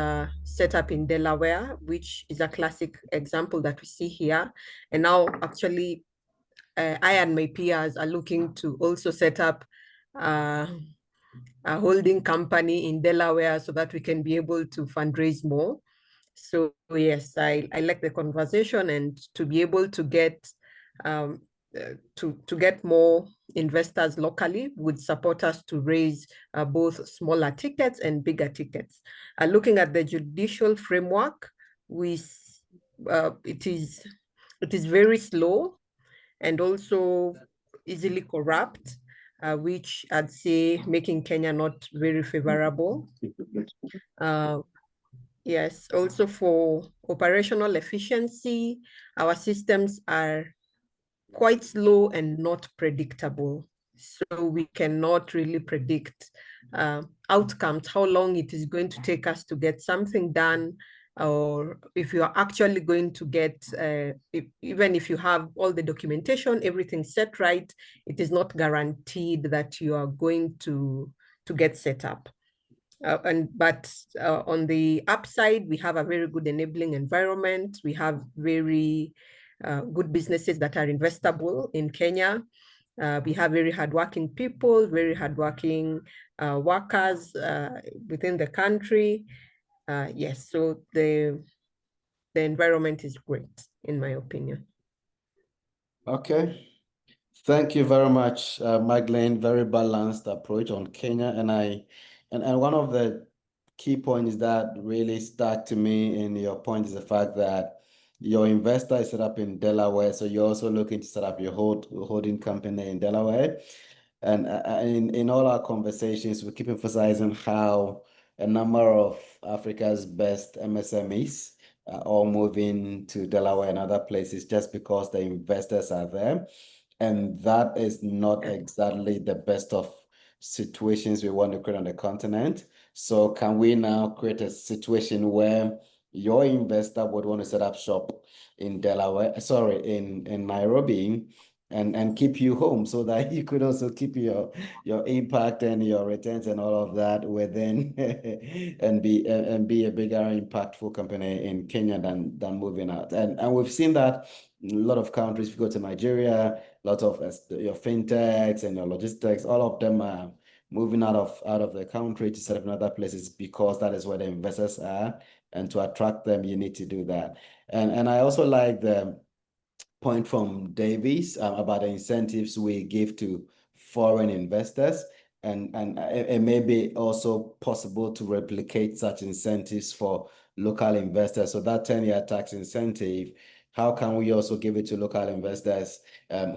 set up in Delaware, which is a classic example that we see here. And now actually I and my peers are looking to also set up a holding company in Delaware so that we can be able to fundraise more. So yes, I like the conversation, and to be able to get to get more investors locally would support us to raise both smaller tickets and bigger tickets. Looking at the judicial framework, it is very slow and also easily corrupt, which I'd say making Kenya not very favorable. Yes, also for operational efficiency, our systems are quite slow and not predictable. So we cannot really predict outcomes, how long it is going to take us to get something done, or if you are actually going to get, even if you have all the documentation, everything set right, it is not guaranteed that you are going to get set up. But on the upside, we have a very good enabling environment. We have very good businesses that are investable in Kenya. We have very hardworking people, very hardworking workers within the country. Yes, so the environment is great, in my opinion. Okay. Thank you very much, Magdalene. Very balanced approach on Kenya. And one of the key points that really stuck to me in your point is the fact that your investor is set up in Delaware. So you're also looking to set up your holding company in Delaware. And in all our conversations, we keep emphasizing how a number of Africa's best MSMEs are all moving to Delaware and other places just because the investors are there. And that is not exactly the best of situations we want to create on the continent. So can we now create a situation where your investor would want to set up shop in Delaware, sorry, in Nairobi, and keep you home so that you could also keep your impact and your returns and all of that within and be a bigger impactful company in Kenya than moving out. And we've seen that in a lot of countries. If you go to Nigeria, a lot of your fintechs and your logistics, all of them are moving out of the country to set up in other places because that is where the investors are. And to attract them, you need to do that. And I also like the point from Davies about the incentives we give to foreign investors. And it may be also possible to replicate such incentives for local investors. So that 10-year tax incentive, how can we also give it to local investors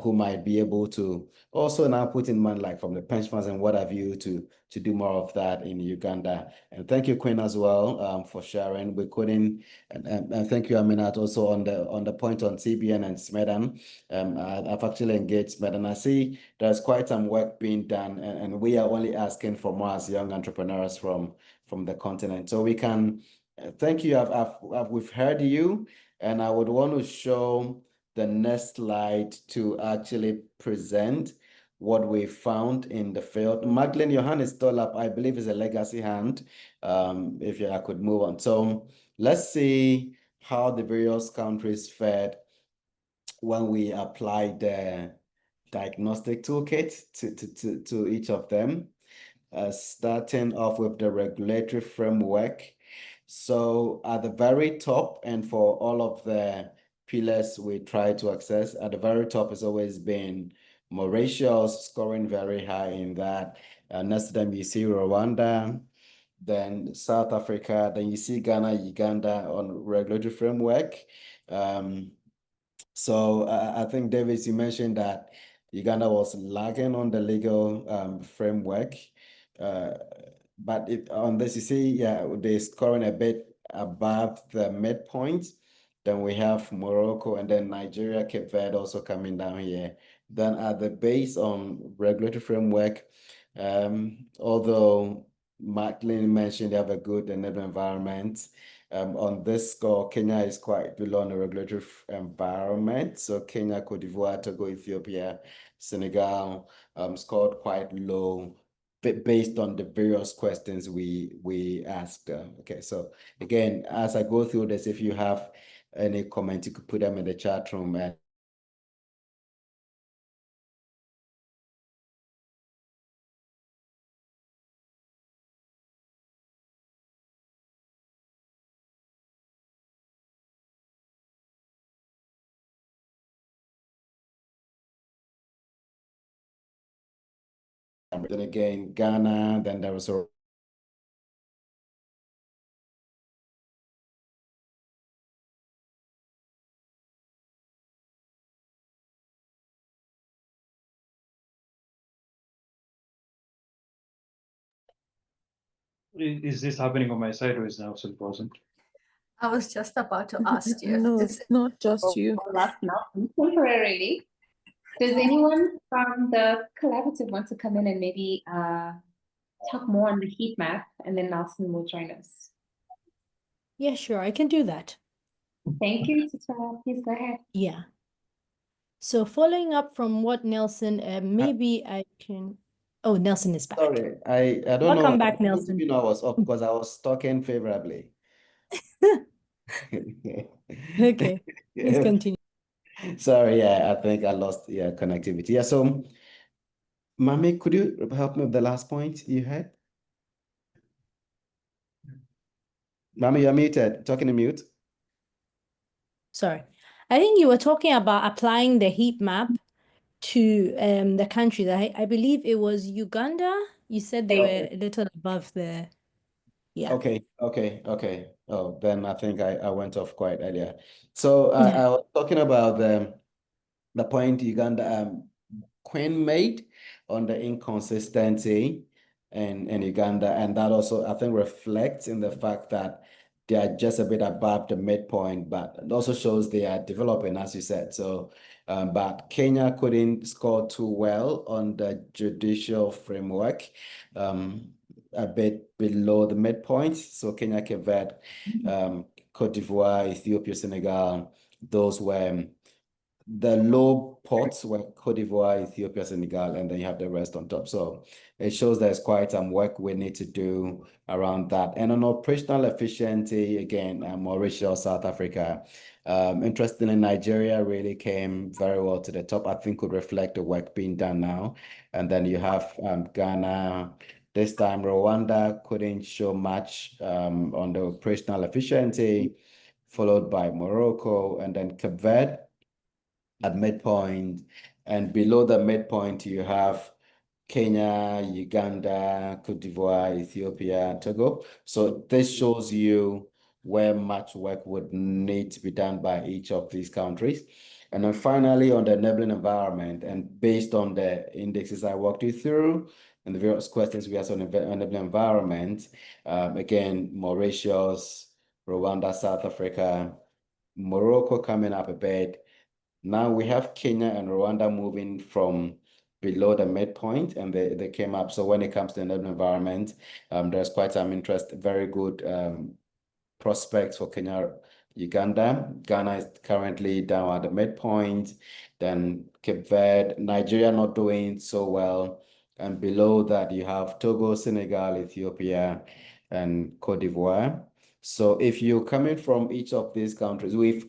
who might be able to also now put in money, like from the pension funds and what have you, to do more of that in Uganda? And thank you, Queen, as well, for sharing. We couldn't, and thank you, Aminat, also on the point on CBN and SMEDAN. I've actually engaged SMEDAN. I see there's quite some work being done, and we are only asking for more as young entrepreneurs from the continent. So we can, thank you. We've heard you. And I would want to show the next slide to actually present what we found in the field. Magdalene, your hand is still up. I believe it's a legacy hand. If I could move on. So let's see how the various countries fared when we applied the diagnostic toolkit to each of them. Starting off with the regulatory framework. So at the very top, and for all of the pillars we try to access, at the very top has always been Mauritius, scoring very high in that. Next to them, you see Rwanda, then South Africa, then you see Ghana, Uganda on regulatory framework. So I think, Davis, you mentioned that Uganda was lagging on the legal framework. But on this, you see, yeah, they're scoring a bit above the midpoint. Then we have Morocco and then Nigeria, Cape Verde also coming down here. Then at the base on regulatory framework, although Macklin mentioned they have a good enabling environment, on this score, Kenya is quite below on the regulatory environment. So Kenya, Cote d'Ivoire, Togo, Ethiopia, Senegal scored quite low based on the various questions we asked. Okay, so again, as I go through this, if you have any comments, you could put them in the chat room. And then again, Ghana, then there was a Is this happening on my side or is now still pausing? I was just about to ask you. No, it's not just you. Last now, temporarily. Does anyone from the collaborative want to come in and maybe talk more on the heat map, and then Nelson will join us? Yeah, sure, I can do that. Thank you, Tita. Please go ahead. Yeah. So following up from what Nelson, maybe I can. Oh, Nelson is back. sorry, I don't know. Welcome back, Nelson. You know, I was off because I was talking favorably. Okay, please continue. Sorry, yeah, I think I lost connectivity. Yeah, so Mami, could you help me with the last point you had? Mami, you're muted. Talking to mute. Sorry. I think you were talking about applying the heat map to the countries. I believe it was Uganda. You said they were a little above the, yeah. Okay. Oh, then I think I went off quite earlier. So I was talking about the point Uganda Queen made on the inconsistency in Uganda, and that also I think reflects in the fact that they are just a bit above the midpoint, but it also shows they are developing, as you said. So, but Kenya couldn't score too well on the judicial framework, a bit below the midpoint. So Kenya, Cape Verde, Cote d'Ivoire, Ethiopia, Senegal, those were the low pots were Cote d'Ivoire, Ethiopia, Senegal, and then you have the rest on top. So it shows there's quite some work we need to do around that. And on operational efficiency, again, Mauritius, South Africa. Interestingly, Nigeria really came very well to the top. I think could reflect the work being done now. And then you have Ghana. This time, Rwanda couldn't show much on the operational efficiency, followed by Morocco, and then Cape Verde at midpoint, and below the midpoint you have Kenya, Uganda, Cote d'Ivoire, Ethiopia, Togo. So this shows you where much work would need to be done by each of these countries. And then finally, on the enabling environment, and based on the indexes I walked you through and the various questions we asked on enabling environment, again, Mauritius, Rwanda, South Africa, Morocco coming up a bit. Now we have Kenya and Rwanda moving from below the midpoint, and they came up. So when it comes to the environment, there's quite some interest, very good prospects for Kenya, Uganda. Ghana is currently down at the midpoint. Then Cape Verde, Nigeria not doing so well. And below that, you have Togo, Senegal, Ethiopia, and Cote d'Ivoire. So if you're coming from each of these countries, we've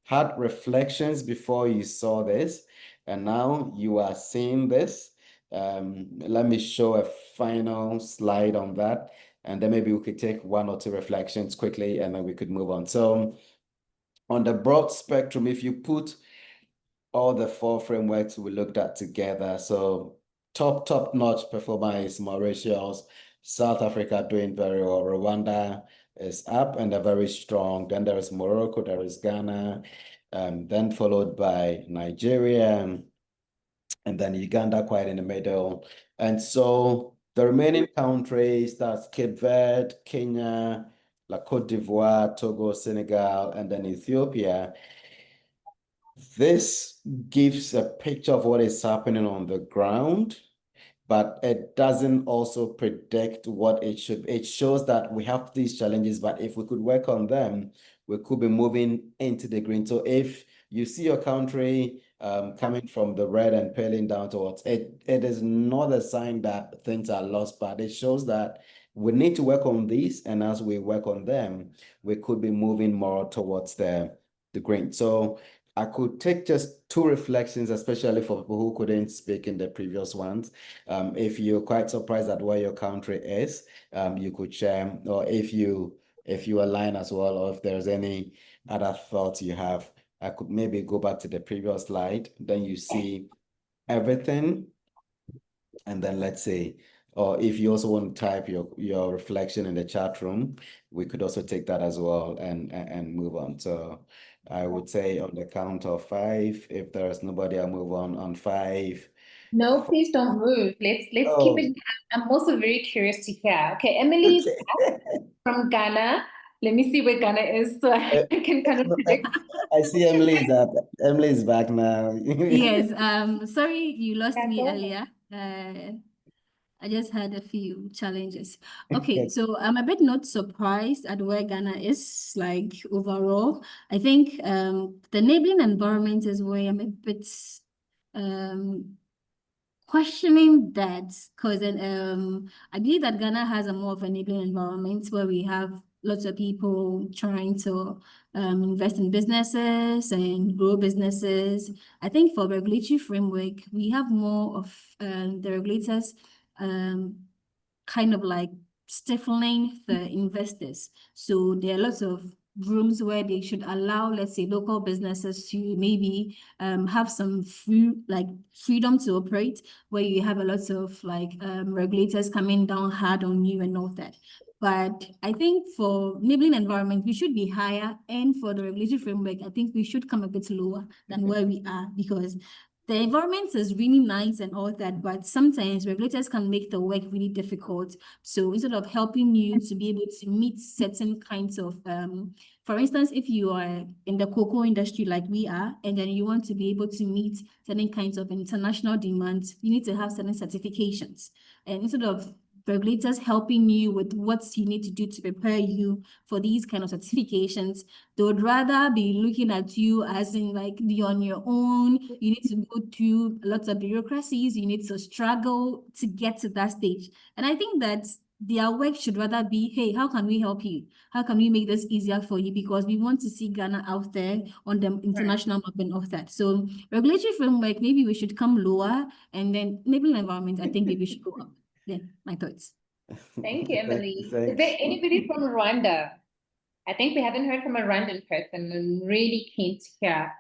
had reflections before you saw this, and now you are seeing this. Let me show a final slide on that. and then maybe we could take one or two reflections quickly, and then we could move on. So on the broad spectrum, if you put all the 4 frameworks we looked at together, so top-notch performance, Mauritius, South Africa doing very well, Rwanda is up and they're very strong. Then there is Morocco, there is Ghana, then followed by Nigeria, and then Uganda quite in the middle. And so the remaining countries, that's Cape Verde, Kenya, La Côte d'Ivoire, Togo, Senegal, and then Ethiopia. This gives a picture of what is happening on the ground, but it doesn't also predict what it should. It shows that we have these challenges, but if we could work on them, we could be moving into the green. So if you see your country coming from the red and peeling down towards it, it is not a sign that things are lost, but it shows that we need to work on these, and as we work on them, we could be moving more towards the green. So I could take just 2 reflections, especially for people who couldn't speak in the previous ones. If you're quite surprised at where your country is, you could share, or if you align as well, or if there's any other thoughts you have. I could maybe go back to the previous slide, then you see everything, and then let's say, or if you also want to type your reflection in the chat room, we could also take that as well and move on. So I would say on the count of 5, if there's nobody, I'll move on 5. No, please don't move. Let's keep Oh. it. I'm also very curious to hear. Okay, Emily's back from Ghana. Let me see where Ghana is so I can kind of predict. I see Emily's back now. Yes, sorry you lost me earlier. I just had a few challenges. Okay, so I'm a bit not surprised at where Ghana is, like overall. I think the enabling environment is where I'm a bit questioning that, because I believe that Ghana has a more of enabling environment where we have lots of people trying to invest in businesses and grow businesses. I think for regulatory framework, we have more of the regulators kind of like stifling the investors. So there are lots of rooms where they should allow, let's say, local businesses to maybe have some freedom to operate, where you have a lot of regulators coming down hard on you and all that. But I think for enabling environment, we should be higher, and for the regulatory framework, I think we should come a bit lower than where we are, because the environment is really nice and all that, but sometimes regulators can make the work really difficult. So instead of helping you to be able to meet certain kinds of, for instance, if you are in the cocoa industry like we are, and then you want to be able to meet certain kinds of international demands, you need to have certain certifications. And instead of regulators helping you with what you need to do to prepare you for these kind of certifications, they would rather be looking at you as in like you're on your own. You need to go through lots of bureaucracies. You need to struggle to get to that stage. And I think that their work should rather be, hey, how can we help you? How can we make this easier for you? Because we want to see Ghana out there on the international map and all that. So regulatory framework, maybe we should come lower, and then maybe environment, I think maybe we should go up. Yeah, my thoughts. Thank you, Emily. Is there anybody from Rwanda? I think we haven't heard from a Rwandan person. I'm really keen to hear,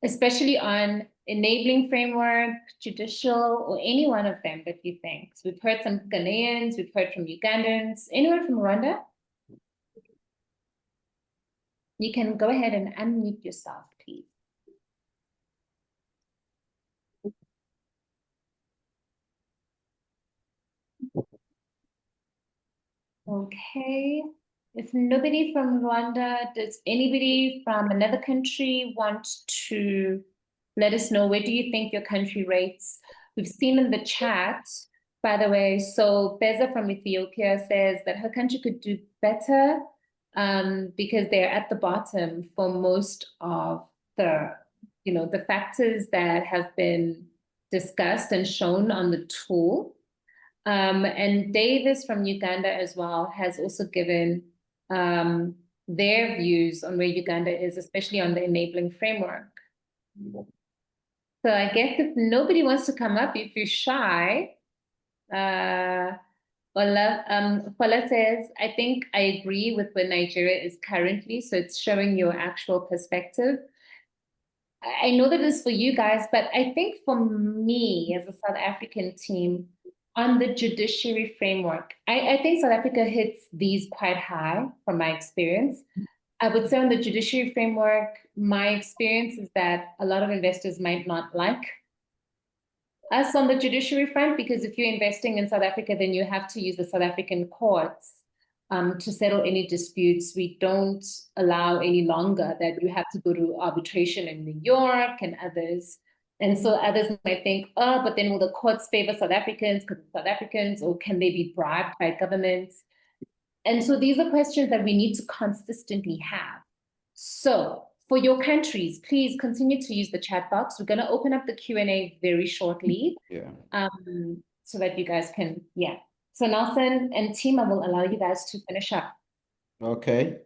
especially on enabling framework, judicial, or any one of them that you think. So we've heard some Ghanaians, we've heard from Ugandans. Anyone from Rwanda? You can go ahead and unmute yourself, please. Okay. If nobody from Rwanda, does anybody from another country want to let us know, where do you think your country rates? We've seen in the chat, by the way, so Beza from Ethiopia says that her country could do better because they're at the bottom for most of the, the factors that have been discussed and shown on the tool. And Davis from Uganda as well has also given their views on where Uganda is, especially on the enabling framework. So I guess if nobody wants to come up, if you're shy, Fola says, I think I agree with where Nigeria is currently, so it's showing your actual perspective. I know that it's for you guys, but I think for me as a South African team, on the judiciary framework, I think South Africa hits these quite high from my experience. I would say on the judiciary framework, my experience is that a lot of investors might not like us on the judiciary front, because if you're investing in South Africa, then you have to use the South African courts to settle any disputes. We don't allow any longer that you have to go to arbitration in New York and others. And so others might think, oh, but then will the courts favor South Africans because South Africans, or can they be bribed by governments? And so these are questions that we need to consistently have. So for your countries, please continue to use the chat box. We're going to open up the Q&A very shortly. Yeah. So that you guys can, yeah. So Nelson and team, I will allow you guys to finish up. Okay,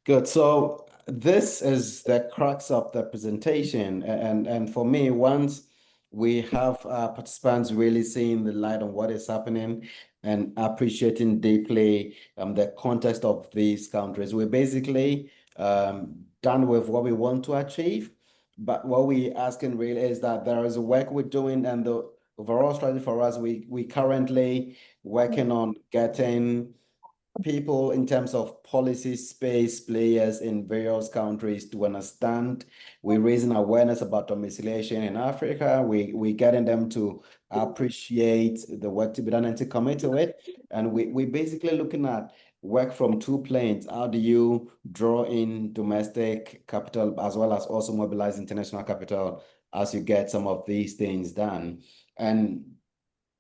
good. So this is the crux of the presentation. And for me, once we have participants really seeing the light on what is happening and appreciating deeply the context of these countries, we're basically done with what we want to achieve. But what we asking really is that there is work we're doing, and the overall strategy for us, we currently working on getting people in terms of policy space players in various countries to understand. We're raising awareness about domiciliation in Africa. We getting them to appreciate the work to be done and to commit to it. And we basically looking at work from two planes. How do you draw in domestic capital as well as also mobilize international capital as you get some of these things done? And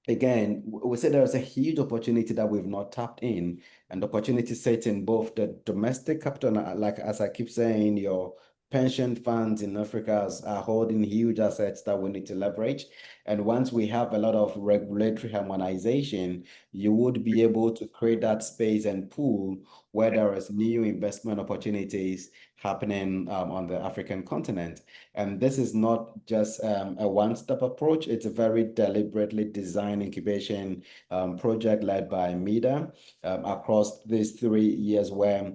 again, we say there's a huge opportunity that we've not tapped in, and the opportunity set in both the domestic capital, like as I keep saying, your pension funds in Africa are holding huge assets that we need to leverage. And once we have a lot of regulatory harmonization, you would be able to create that space and pool where there is new investment opportunities happening on the African continent. And this is not just a one-step approach. It's a very deliberately designed incubation project led by MIDA across these 3 years, where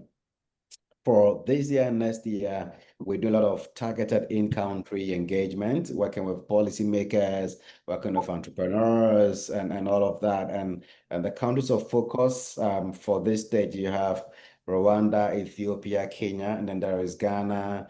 for this year and next year, we do a lot of targeted in-country engagement, working with policymakers, working with entrepreneurs, and all of that. And the countries of focus for this stage, you have Rwanda, Ethiopia, Kenya, and then there is Ghana,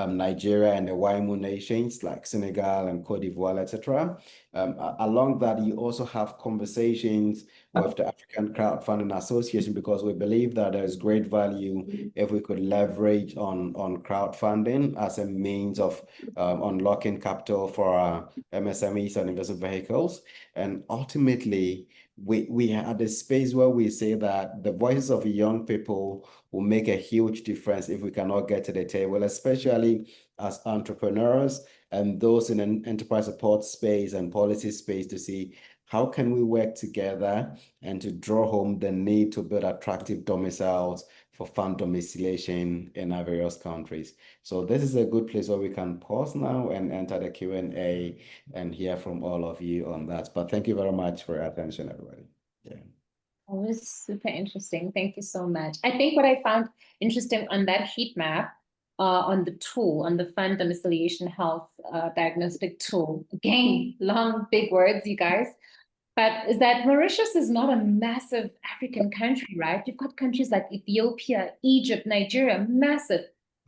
Nigeria, and the YMU nations like Senegal and Cote d'Ivoire, etc. Along that, you also have conversations with the African Crowdfunding Association, because we believe that there is great value if we could leverage on crowdfunding as a means of unlocking capital for our MSMEs and investment vehicles. And ultimately, we had a space where we say that the voices of young people will make a huge difference if we cannot get to the table, especially as entrepreneurs and those in an enterprise support space and policy space, to see how can we work together and to draw home the need to build attractive domiciles for fund domiciliation in our various countries. So this is a good place where we can pause now and enter the Q&A and hear from all of you on that. But thank you very much for your attention, everybody. Yeah. It was super interesting. Thank you so much. I think what I found interesting on that heat map, on the tool, on the fund domiciliation health diagnostic tool, again, long, big words, you guys, but is that Mauritius is not a massive African country, right? You've got countries like Ethiopia, Egypt, Nigeria, massive.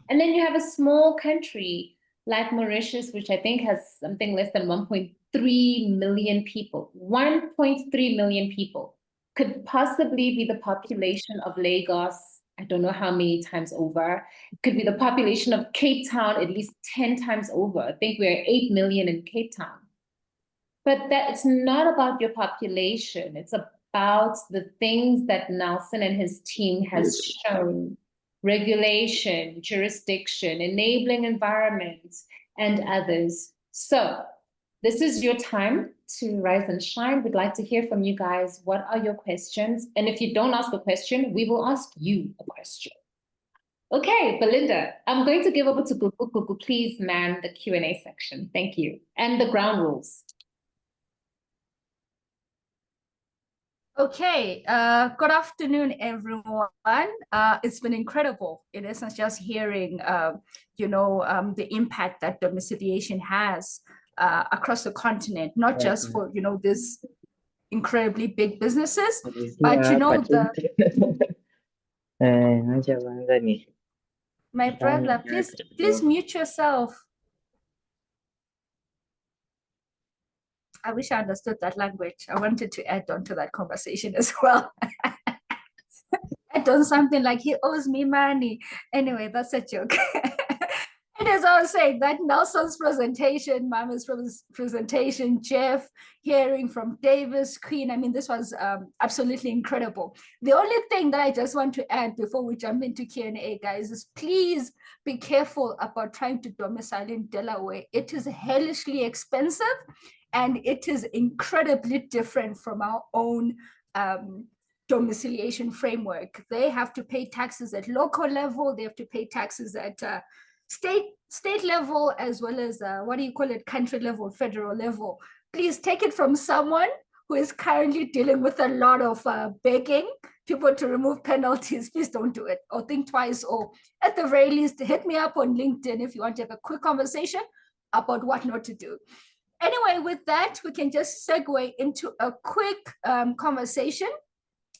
And then you have a small country like Mauritius, which I think has something less than 1.3 million people. 1.3 million people could possibly be the population of Lagos, I don't know how many times over. It could be the population of Cape Town at least 10 times over. I think we're 8 million in Cape Town. But that it's not about your population. It's about the things that Nelson and his team has shown: regulation, jurisdiction, enabling environments, and others. So this is your time to rise and shine. We'd like to hear from you guys. What are your questions? And if you don't ask a question, we will ask you a question. Okay, Belinda, I'm going to give over to Gugu. Gugu, please man the Q&A section. Thank you. And the ground rules. Okay, good afternoon, everyone. It's been incredible. It isn't just hearing, the impact that domiciliation has across the continent, not just for, these incredibly big businesses, but, my brother, please mute yourself. I wish I understood that language. I wanted to add on to that conversation as well. Add on something like he owes me money. Anyway, that's a joke. And as I was saying, that Nelson's presentation, Mama's presentation, Jeff, hearing from Davis, Queen, I mean, this was absolutely incredible. The only thing that I just want to add before we jump into Q&A, guys, is please be careful about trying to domicile in Delaware. It is hellishly expensive, and it is incredibly different from our own domiciliation framework. They have to pay taxes at local level. They have to pay taxes at state level, as well as country level, federal level. Please take it from someone who is currently dealing with a lot of begging people to remove penalties. Please don't do it, or think twice, or at the very least, hit me up on LinkedIn if you want to have a quick conversation about what not to do. Anyway, with that, we can just segue into a quick conversation.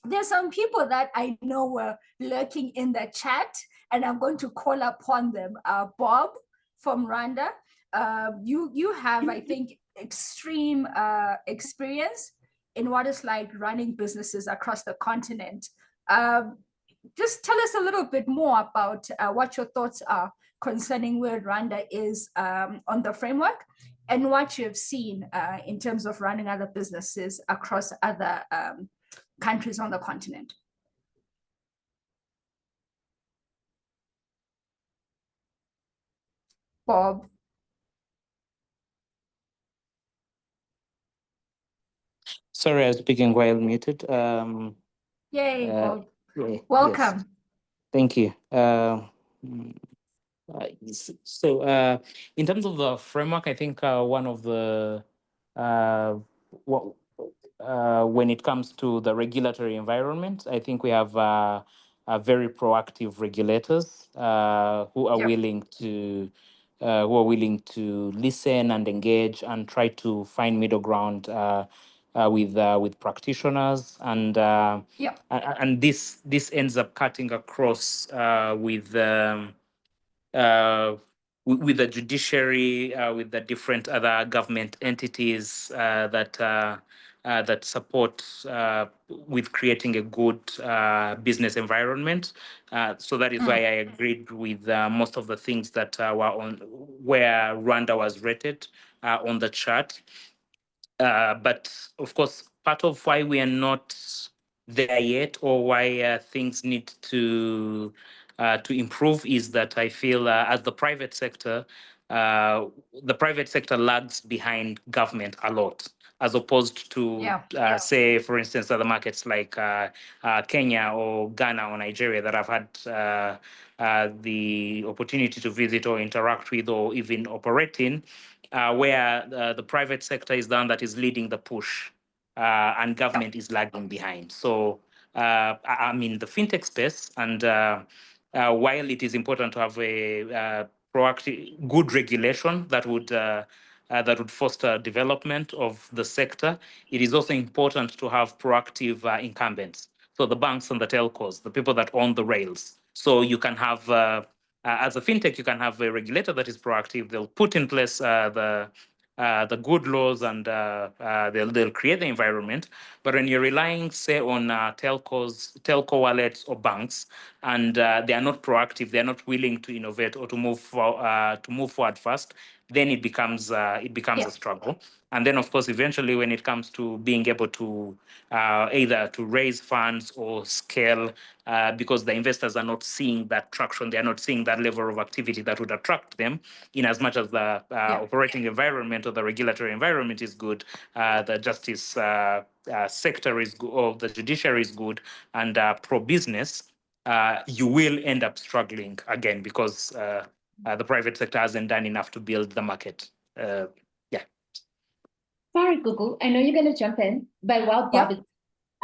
There's some people that I know were lurking in the chat, and I'm going to call upon them. Bob from Rwanda, you have, I think, extreme experience in what it's like running businesses across the continent. Just tell us a little bit more about what your thoughts are concerning where Rwanda is on the framework, and what you've seen in terms of running other businesses across other countries on the continent. Bob. Sorry, I was speaking while muted. Yay, Bob. Yeah, welcome. Yes. Thank you. In terms of the framework, I think one of the when it comes to the regulatory environment, I think we have very proactive regulators who are willing to listen and engage and try to find middle ground with practitioners, and this ends up cutting across with the judiciary, with the different other government entities that support with creating a good business environment. So that is why I agreed with most of the things that were on where Rwanda was rated on the chart. But of course, part of why we are not there yet, or why things need to improve, is that I feel as the private sector lags behind government a lot, as opposed to, say, for instance, other markets like Kenya or Ghana or Nigeria that I've had the opportunity to visit or interact with or even operate in, where the private sector is the one that is leading the push, and government is lagging behind. So I'm in the fintech space, and while it is important to have a proactive, good regulation that would foster development of the sector, it is also important to have proactive incumbents. So the banks and the telcos, the people that own the rails. So you can have, as a fintech, you can have a regulator that is proactive. They'll put in place the good laws, and they'll create the environment. But when you're relying, say, on telco wallets or banks, and they are not proactive, they are not willing to innovate or to move forward fast, then it becomes a struggle. And then, of course, eventually, when it comes to being able to either to raise funds or scale, because the investors are not seeing that traction, they are not seeing that level of activity that would attract them, in as much as the operating environment or the regulatory environment is good, the justice sector is good, or the judiciary is good, and pro-business, you will end up struggling again, because the private sector hasn't done enough to build the market. Sorry, Google. I know you're going to jump in, but while Bob is,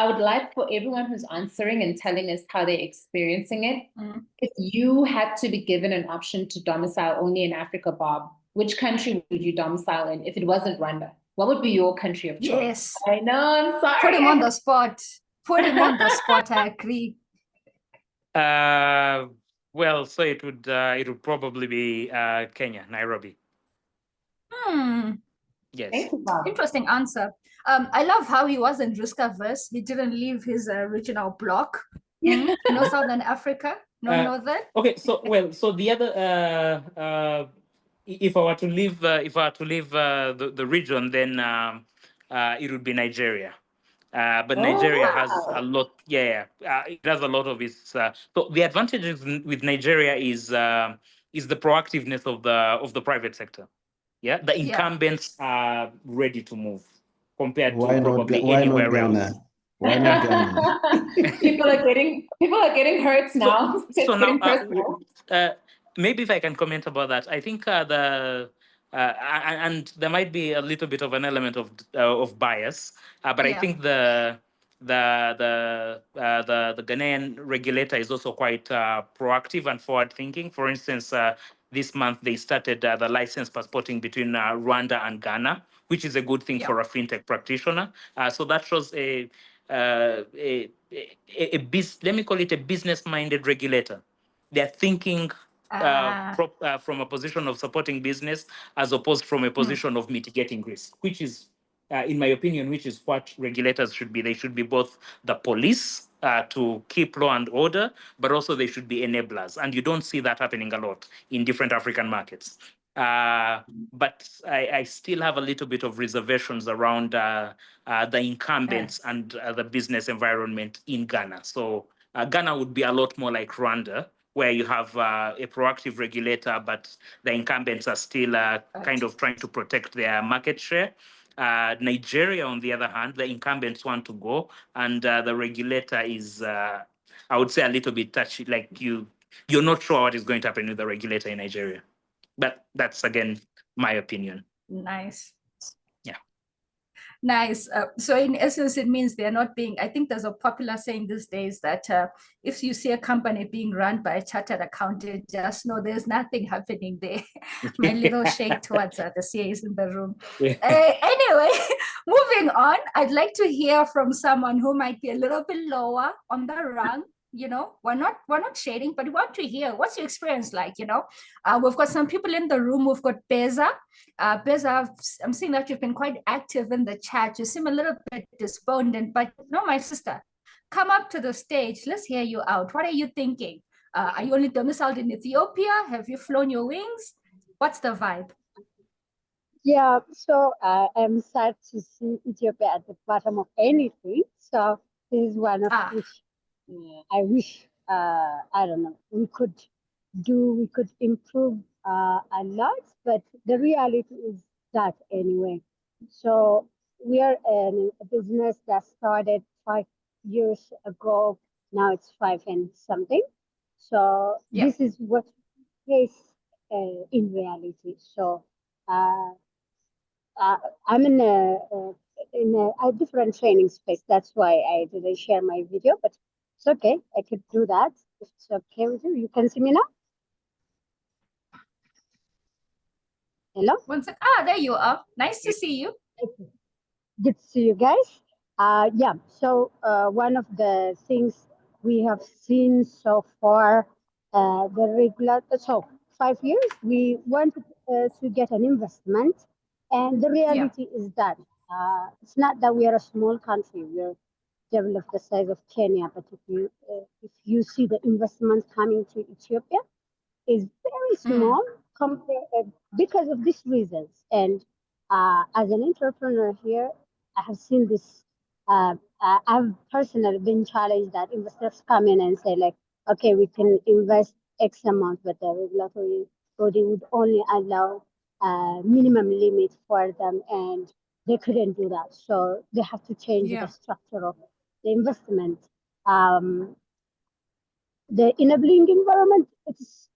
I would like for everyone who's answering and telling us how they're experiencing it. Mm. If you had to be given an option to domicile only in Africa, Bob, which country would you domicile in if it wasn't Rwanda? What would be your country of choice? Yes. I know, I'm sorry. Put him on the spot. Put him on the spot, I agree. Well, so it would probably be Kenya, Nairobi. Yes. Thank you, Bob. Interesting answer. I love how he wasn't risk averse. He didn't leave his original block. No Southern Africa, no Northern. Okay, so the other if I were to leave the region, then it would be Nigeria. But Nigeria has a lot. Yeah, it has a lot of its. So the advantages with Nigeria is the proactiveness of the private sector. Yeah, the incumbents are ready to move compared to probably anywhere else. Why not Ghana? People are getting hurt now. So now, getting personal. maybe if I can comment about that, I think and there might be a little bit of an element of bias, but I think the Ghanaian regulator is also quite proactive and forward thinking. For instance, this month they started the license passporting between Rwanda and Ghana, which is a good thing for a fintech practitioner. So that shows let me call it a business-minded regulator. They're thinking from a position of supporting business as opposed from a position of mitigating risk, which is, in my opinion, which is what regulators should be. They should be both the police to keep law and order, but also they should be enablers. And you don't see that happening a lot in different African markets. But I still have a little bit of reservations around the incumbents and the business environment in Ghana. So Ghana would be a lot more like Rwanda, where you have a proactive regulator, but the incumbents are still kind of trying to protect their market share. Nigeria, on the other hand, the incumbents want to go, and the regulator is, I would say, a little bit touchy. Like you're not sure what is going to happen with the regulator in Nigeria. But that's, again, my opinion. Nice. Yeah. Nice. So in essence, it means they're not being, I think there's a popular saying these days that if you see a company being run by a chartered accountant, just know there's nothing happening there. My little shake towards the CAs in the room. Anyway, moving on, I'd like to hear from someone who might be a little bit lower on the rung. You know, we're not shading, but we want to hear what's your experience like. You know, we've got some people in the room. We've got Beza. Beza, I'm seeing that you've been quite active in the chat. You seem a little bit despondent, but no, my sister, come up to the stage. Let's hear you out. What are you thinking? Are you only domiciled in Ethiopia? Have you flown your wings? What's the vibe? Yeah, so I'm sad to see Ethiopia at the bottom of anything. So this is one of which I wish, I don't know, we could improve a lot, but the reality is that anyway. So we are a business that started 5 years ago. Now it's 5 and something. So this is what we face in reality. So I'm in a different training space. That's why I didn't share my video, but it's okay. I could do that. If it's okay with you. You can see me now? Hello? One sec. There you are. Nice to see you. Okay. Good to see you guys. Yeah, so one of the things we have seen so far, the regulator, so 5 years, we wanted to get an investment. And the reality is that it's not that we are a small country. We're developed the size of Kenya, but if you see the investment coming to Ethiopia, is very small compared because of these reasons. And as an entrepreneur here, I have seen this. I've personally been challenged that investors come in and say like, okay, we can invest X amount, but the regulatory body would only allow minimum limit for them, and they couldn't do that. So they have to change the structure of the investment. The enabling environment it's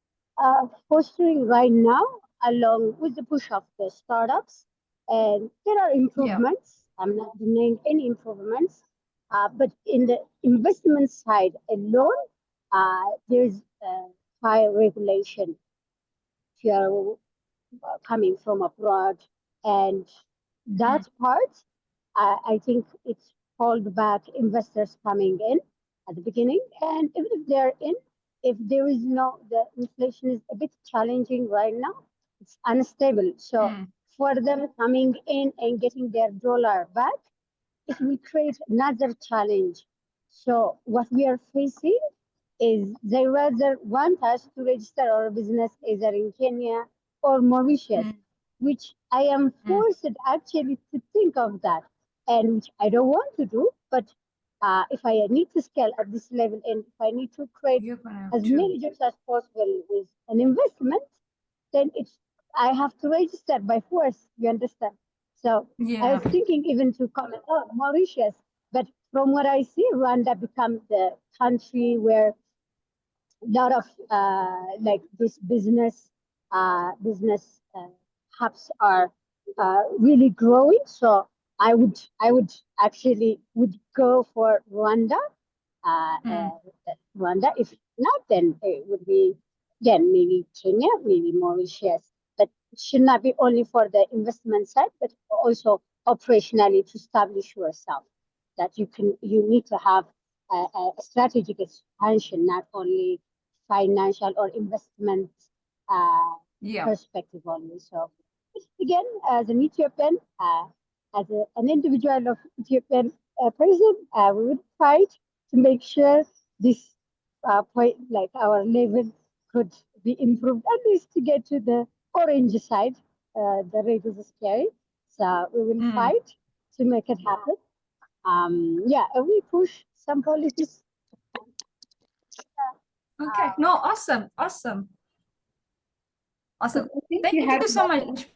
fostering right now, along with the push of the startups, and there are improvements. I'm not denying any improvements, But in the investment side alone, there's high regulation here coming from abroad, and that part, I think it's hold back investors coming in at the beginning. And even if they're in, if there is no, the inflation is a bit challenging right now, it's unstable. So for them coming in and getting their dollar back, it will create another challenge. So what we are facing is they rather want us to register our business either in Kenya or Mauritius, which I am forced actually to think of that, and which I don't want to do. But if I need to scale at this level and if I need to create as many jobs as possible with an investment, then I have to register by force. You understand? So I was thinking even to comment, oh, Mauritius, but from what I see, Rwanda becomes the country where a lot of like this business hubs are really growing. So I would actually would go for Rwanda. Rwanda. If not, then it would be then maybe Kenya, maybe Mauritius. But it should not be only for the investment side, but also operationally to establish yourself. That you need to have a strategic expansion, not only financial or investment perspective only. So again, as an Ethiopian, as an individual of Ethiopian person, we would fight to make sure this point, like our level, could be improved at least to get to the orange side. The red is scary, so we will fight to make it happen. Yeah, and we push some policies. Okay, no, awesome, awesome. Awesome. Thank you so much.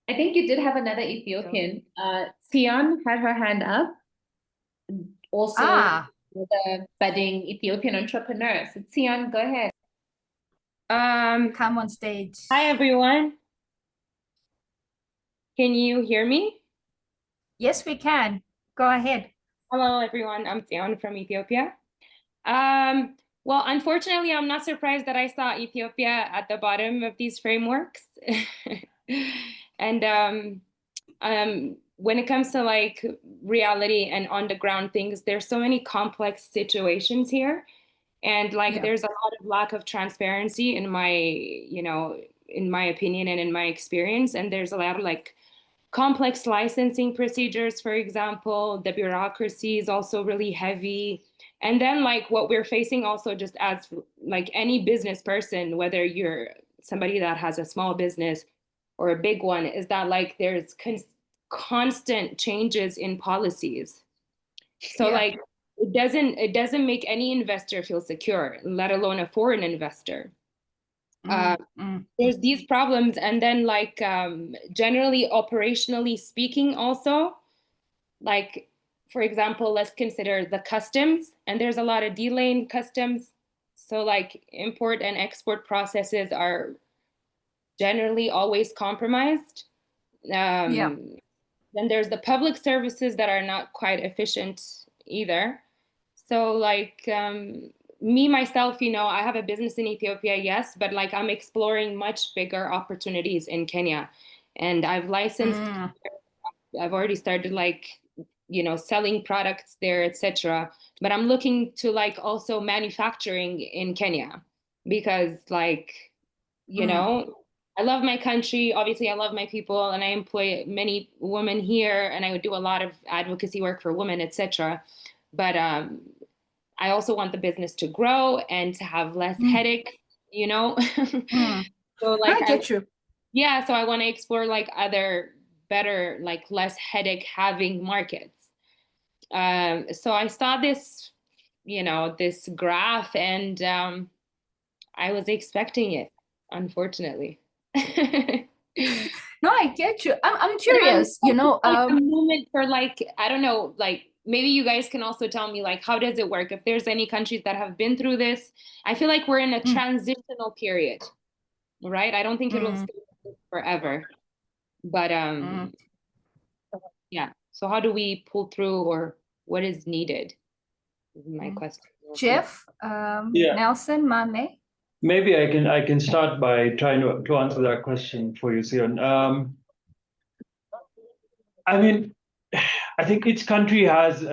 I think you did have another Ethiopian. Sion had her hand up. Also, the budding Ethiopian entrepreneur. So Sion, go ahead. Come on stage. Hi, everyone. Can you hear me? Yes, we can. Go ahead. Hello, everyone. I'm Sion from Ethiopia. Well, unfortunately, I'm not surprised that I saw Ethiopia at the bottom of these frameworks. And when it comes to like reality and on the ground things, there's so many complex situations here. And like there's a lot of lack of transparency in my, in my opinion and in my experience. And there's a lot of like complex licensing procedures, for example. The bureaucracy is also really heavy. And then like what we're facing also just as like any business person, whether you're somebody that has a small business or a big one, is that like there's constant changes in policies. So like it doesn't make any investor feel secure, let alone a foreign investor. There's these problems, and then like generally operationally speaking also, like for example, let's consider the customs, and there's a lot of delay in customs. So like import and export processes are generally always compromised. Then there's the public services that are not quite efficient either. So like me, myself, I have a business in Ethiopia, yes, but like I'm exploring much bigger opportunities in Kenya. And I've licensed, I've already started like, selling products there, etc. But I'm looking to like also manufacturing in Kenya because like, I love my country. Obviously, I love my people, and I employ many women here, and I would do a lot of advocacy work for women, etc. But I also want the business to grow and to have less headaches, So like I get you. Yeah, so I want to explore like other better, like less headache having markets. So I saw this, this graph, and I was expecting it, unfortunately. No, I get you. I'm curious, like a moment for like, I don't know, like maybe you guys can also tell me like, how does it work? If there's any countries that have been through this, I feel like we're in a transitional period, right? I don't think it will stay forever, but yeah. So how do we pull through or what is needed? Is my question. Jeff, Yeah. Nelson, Mame. Maybe I can start by trying to answer that question for you, Sion. I mean, I think each country has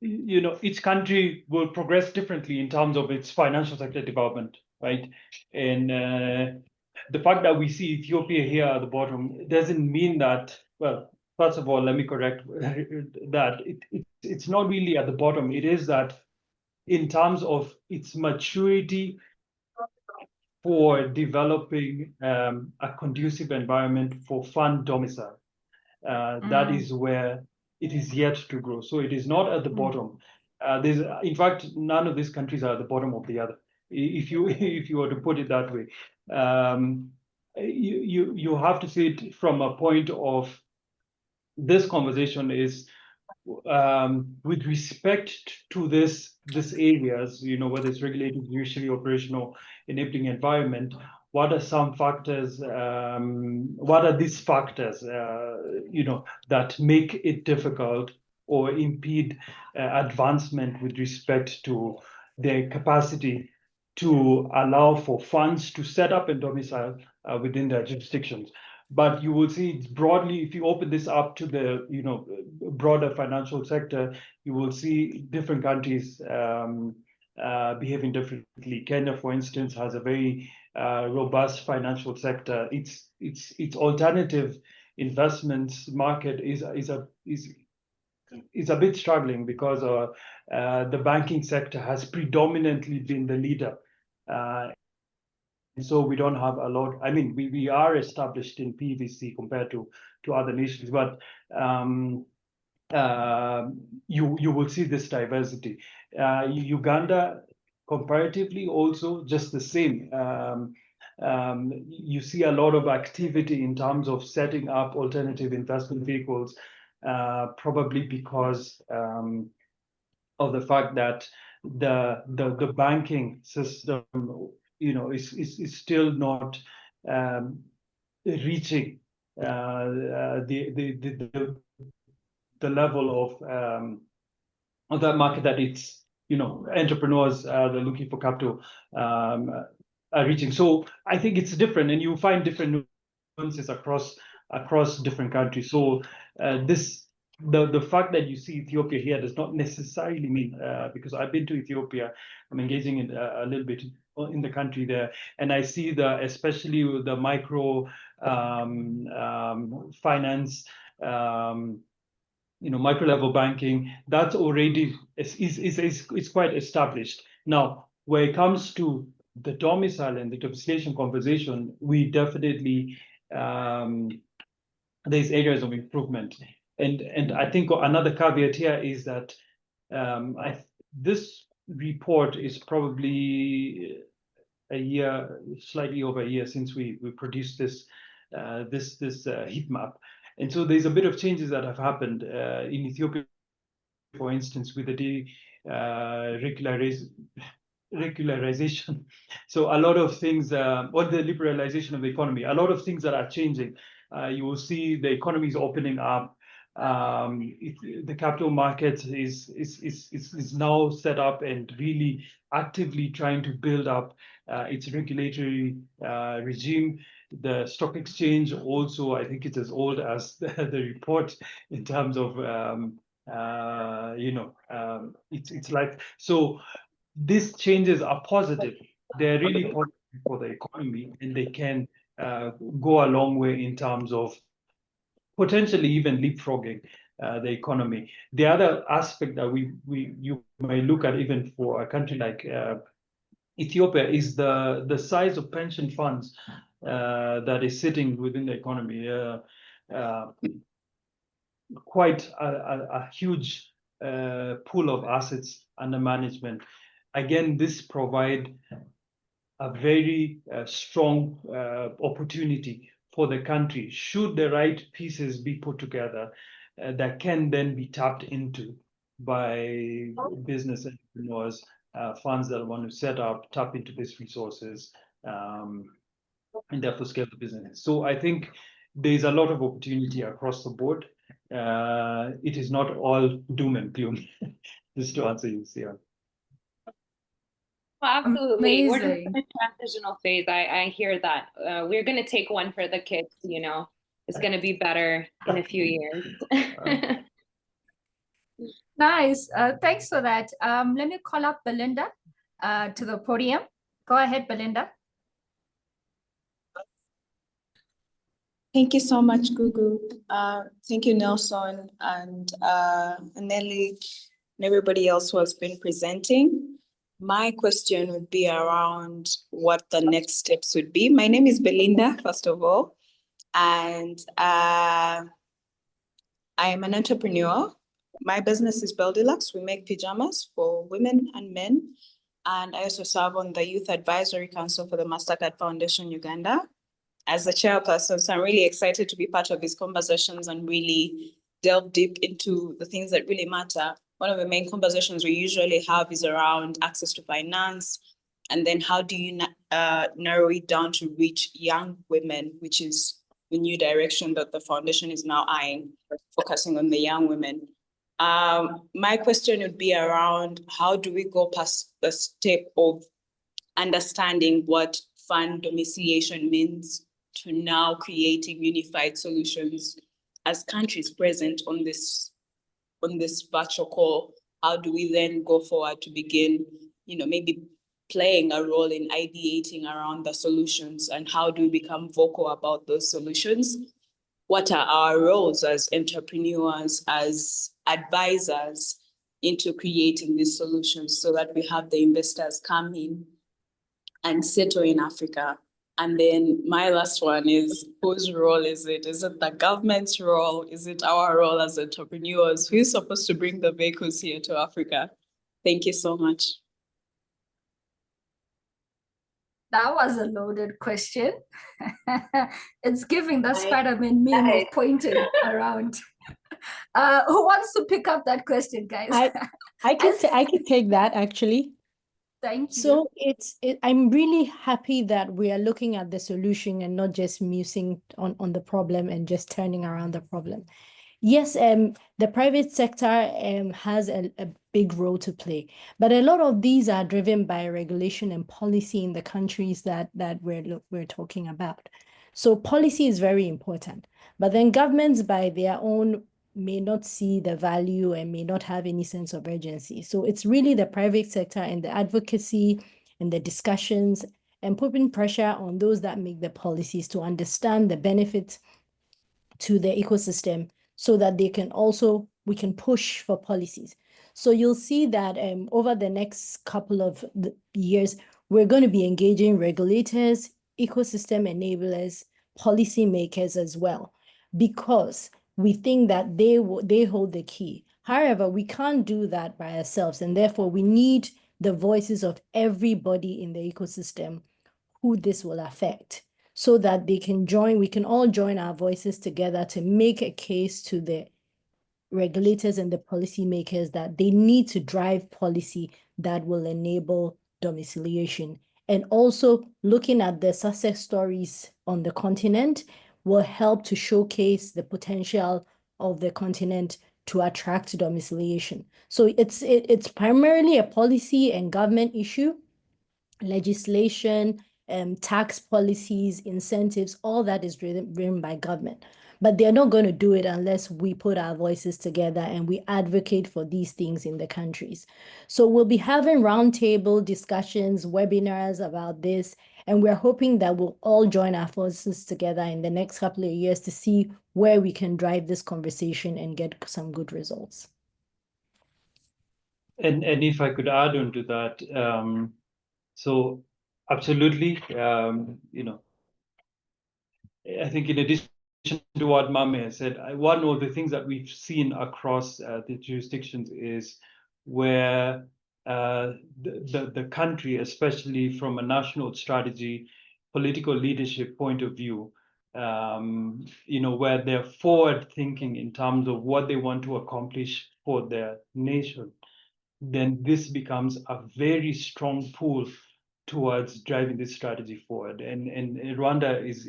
each country will progress differently in terms of its financial sector development, right? And the fact that we see Ethiopia here at the bottom doesn't mean that, well, first of all, let me correct that it's not really at the bottom. It is that in terms of its maturity for developing a conducive environment for fund domicile. That is where it is yet to grow. So it is not at the bottom. In fact, none of these countries are at the bottom of the other. If you were to put it that way, you have to see it from a point of this conversation is with respect to this areas, whether it's regulated, judiciary, operational, enabling environment. What are some factors? What are these factors? That make it difficult or impede advancement with respect to their capacity to allow for funds to set up and domicile within their jurisdictions. But you will see broadly, if you open this up to the broader financial sector, you will see different countries behaving differently. Kenya, for instance, has a very robust financial sector. Its alternative investments market is a bit struggling because the banking sector has predominantly been the leader. So we don't have a lot. I mean, we are established in PVC compared to other nations, but you will see this diversity. Uganda, comparatively, also just the same. You see a lot of activity in terms of setting up alternative investment vehicles, probably because of the fact that the banking system is still not reaching the level of that market that it's entrepreneurs they're looking for capital are reaching. So I think it's different, and you find different nuances across different countries. So the fact that you see Ethiopia here does not necessarily mean, because I've been to Ethiopia, I'm engaging in a little bit in the country there, and I see especially with the micro finance, micro level banking, that's already is quite established. Now, where it comes to the domicile and the domiciliation conversation, we definitely there's areas of improvement. And I think another caveat here is that this report is probably a year, slightly over a year since we produced this heat map. And so there's a bit of changes that have happened in Ethiopia, for instance, with the regularization. So a lot of things, or the liberalization of the economy, a lot of things that are changing. You will see the economy is opening up. The capital market is now set up and really actively trying to build up its regulatory regime. The stock exchange also, I think it's as old as the report in terms of it's like, so these changes are positive. They're really positive for the economy, and they can go a long way in terms of potentially even leapfrogging the economy. The other aspect that you may look at, even for a country like Ethiopia, is the size of pension funds that is sitting within the economy. Quite a huge pool of assets under management. Again, this provide a very strong opportunity for the country, should the right pieces be put together, that can then be tapped into by business entrepreneurs, funds that want to set up, tap into these resources, and therefore scale the business. So I think there's a lot of opportunity across the board. it is not all doom and gloom. Just to answer you, yeah. Well, absolutely. We're in Amazing. a transitional phase. I hear that. We're going to take one for the kids, you know. It's going to be better in a few years. Nice. Thanks for that. Let me call up Belinda to the podium. Go ahead, Belinda. Thank you so much, Gugu. Thank you, Nelson and Nelly and everybody else who has been presenting. My question would be around what the next steps would be. My name is Belinda, first of all, and I am an entrepreneur. My business is Beldeluxe. We make pajamas for women and men. And I also serve on the Youth Advisory Council for the Mastercard Foundation Uganda as the chairperson. So I'm really excited to be part of these conversations and really delve deep into the things that really matter. One of the main conversations we usually have is around access to finance, and then how do you narrow it down to reach young women, which is the new direction that the foundation is now eyeing, focusing on the young women. My question would be around how do we go past the step of understanding what fund domiciliation means to now creating unified solutions as countries present on this virtual call? How do we then go forward to begin, maybe playing a role in ideating around the solutions, and how do we become vocal about those solutions? What are our roles as entrepreneurs, as advisors into creating these solutions so that we have the investors come in and settle in Africa? And then my last one is, whose role is it? Is it the government's role? Is it our role as entrepreneurs? Who's supposed to bring the vehicles here to Africa? Thank you so much. That was a loaded question. It's giving the Spider-Man meme of pointing around. Who wants to pick up that question, guys? I can take that actually. Thank you. So I'm really happy that we are looking at the solution and not just musing on the problem and just turning around the problem. Yes, the private sector has a big role to play, but a lot of these are driven by regulation and policy in the countries that we're talking about. So policy is very important, but then governments by their own may not see the value and may not have any sense of urgency. So it's really the private sector and the advocacy and the discussions and putting pressure on those that make the policies to understand the benefits to the ecosystem so that we can push for policies. So you'll see that over the next couple of years, we're going to be engaging regulators, ecosystem enablers, policymakers as well, because we think that they hold the key. However, we can't do that by ourselves, and therefore we need the voices of everybody in the ecosystem who this will affect, so that we can all join our voices together to make a case to the regulators and the policymakers that they need to drive policy that will enable domiciliation. And also looking at the success stories on the continent will help to showcase the potential of the continent to attract domiciliation. So it's primarily a policy and government issue, legislation, tax policies, incentives, all that is driven by government. But they're not going to do it unless we put our voices together and we advocate for these things in the countries. So we'll be having roundtable discussions, webinars about this, and we're hoping that we'll all join our forces together in the next couple of years to see where we can drive this conversation and get some good results. And if I could add on to that, so absolutely, I think in addition to what Mame has said, one of the things that we've seen across the jurisdictions is where the country, especially from a national strategy, political leadership point of view, where they're forward thinking in terms of what they want to accomplish for their nation, then this becomes a very strong pull towards driving this strategy forward. And Rwanda is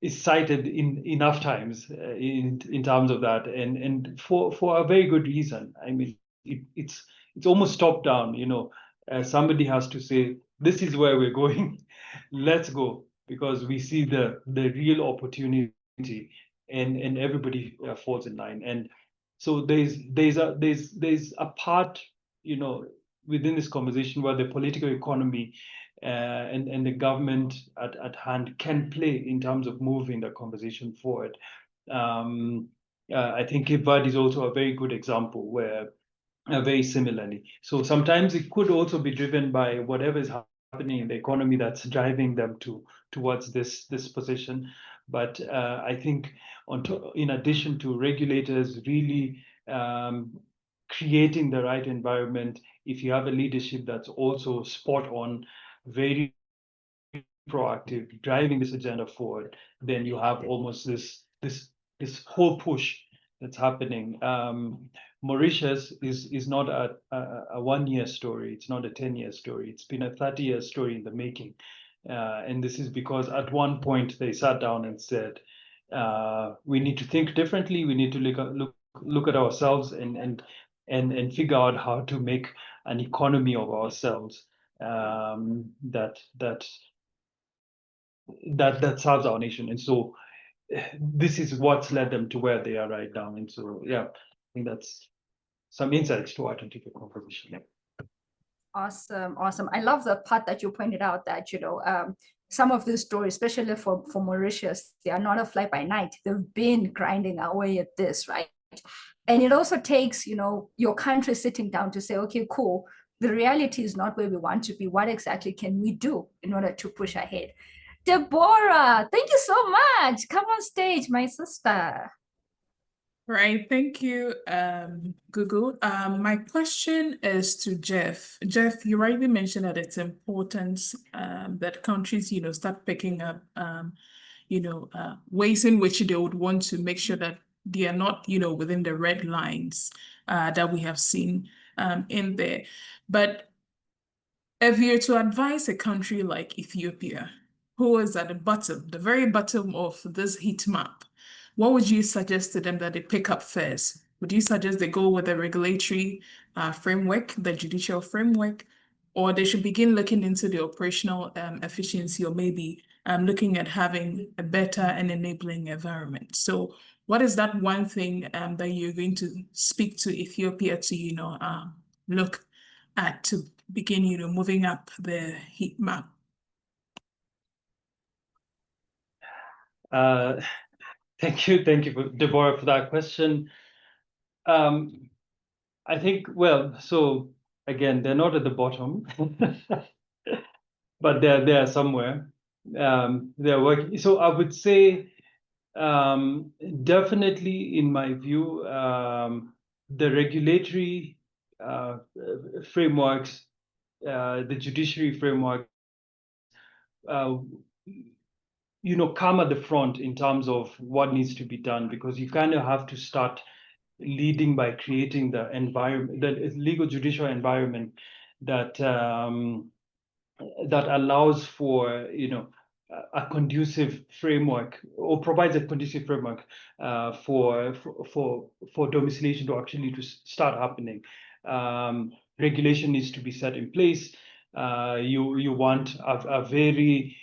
is cited enough times in terms of that, and for a very good reason. I mean, it's almost top down. You know, somebody has to say, this is where we're going. Let's go, because we see the real opportunity, and everybody falls in line. And so there's a part, you know, within this conversation where the political economy and the government at hand can play in terms of moving the conversation forward. I think Cape Verde is also a very good example where very similarly. So sometimes it could also be driven by whatever is happening in the economy that's driving them towards this position. But I think in addition to regulators really creating the right environment, if you have a leadership that's also spot on, very proactive, driving this agenda forward, then you have almost this whole push that's happening. Mauritius is not a 1-year story. It's not a 10-year story. It's been a 30-year story in the making. And this is because at one point they sat down and said, we need to think differently. We need to look at ourselves and figure out how to make an economy of ourselves that serves our nation. And so this is what's led them to where they are right now. And so, yeah, I think that's some insights to our scientific conversation. Yeah. Awesome, awesome. I love the part that you pointed out that, you know, some of these stories, especially for Mauritius, they are not a fly by night. They've been grinding away at this, right? And it also takes, you know, your country sitting down to say, okay, cool, the reality is not where we want to be. What exactly can we do in order to push ahead? Deborah, thank you so much. Come on stage, my sister. Right, thank you, Google. My question is to Jeff. Jeff, you rightly mentioned that it's important that countries, you know, start picking up, ways in which they would want to make sure that they are not, you know, within the red lines that we have seen in there. But if you're to advise a country like Ethiopia, who is at the bottom, the very bottom of this heat map, what would you suggest to them that they pick up first? Would you suggest they go with the regulatory framework, the judicial framework, or they should begin looking into the operational efficiency, or maybe looking at having a better and enabling environment? So what is that one thing that you're going to speak to Ethiopia to, you know, look at to begin, you know, moving up the heat map? Thank you, Deborah, for that question. I think, well, so again, they're not at the bottom, but they're there somewhere. They're working. So I would say, definitely, in my view, the regulatory frameworks, the judiciary framework, you know, come at the front in terms of what needs to be done, because you kind of have to start leading by creating the environment, the legal judicial environment that that allows for, you know, a conducive framework, or provides a conducive framework for domiciliation to actually to start happening. Regulation needs to be set in place. You want a very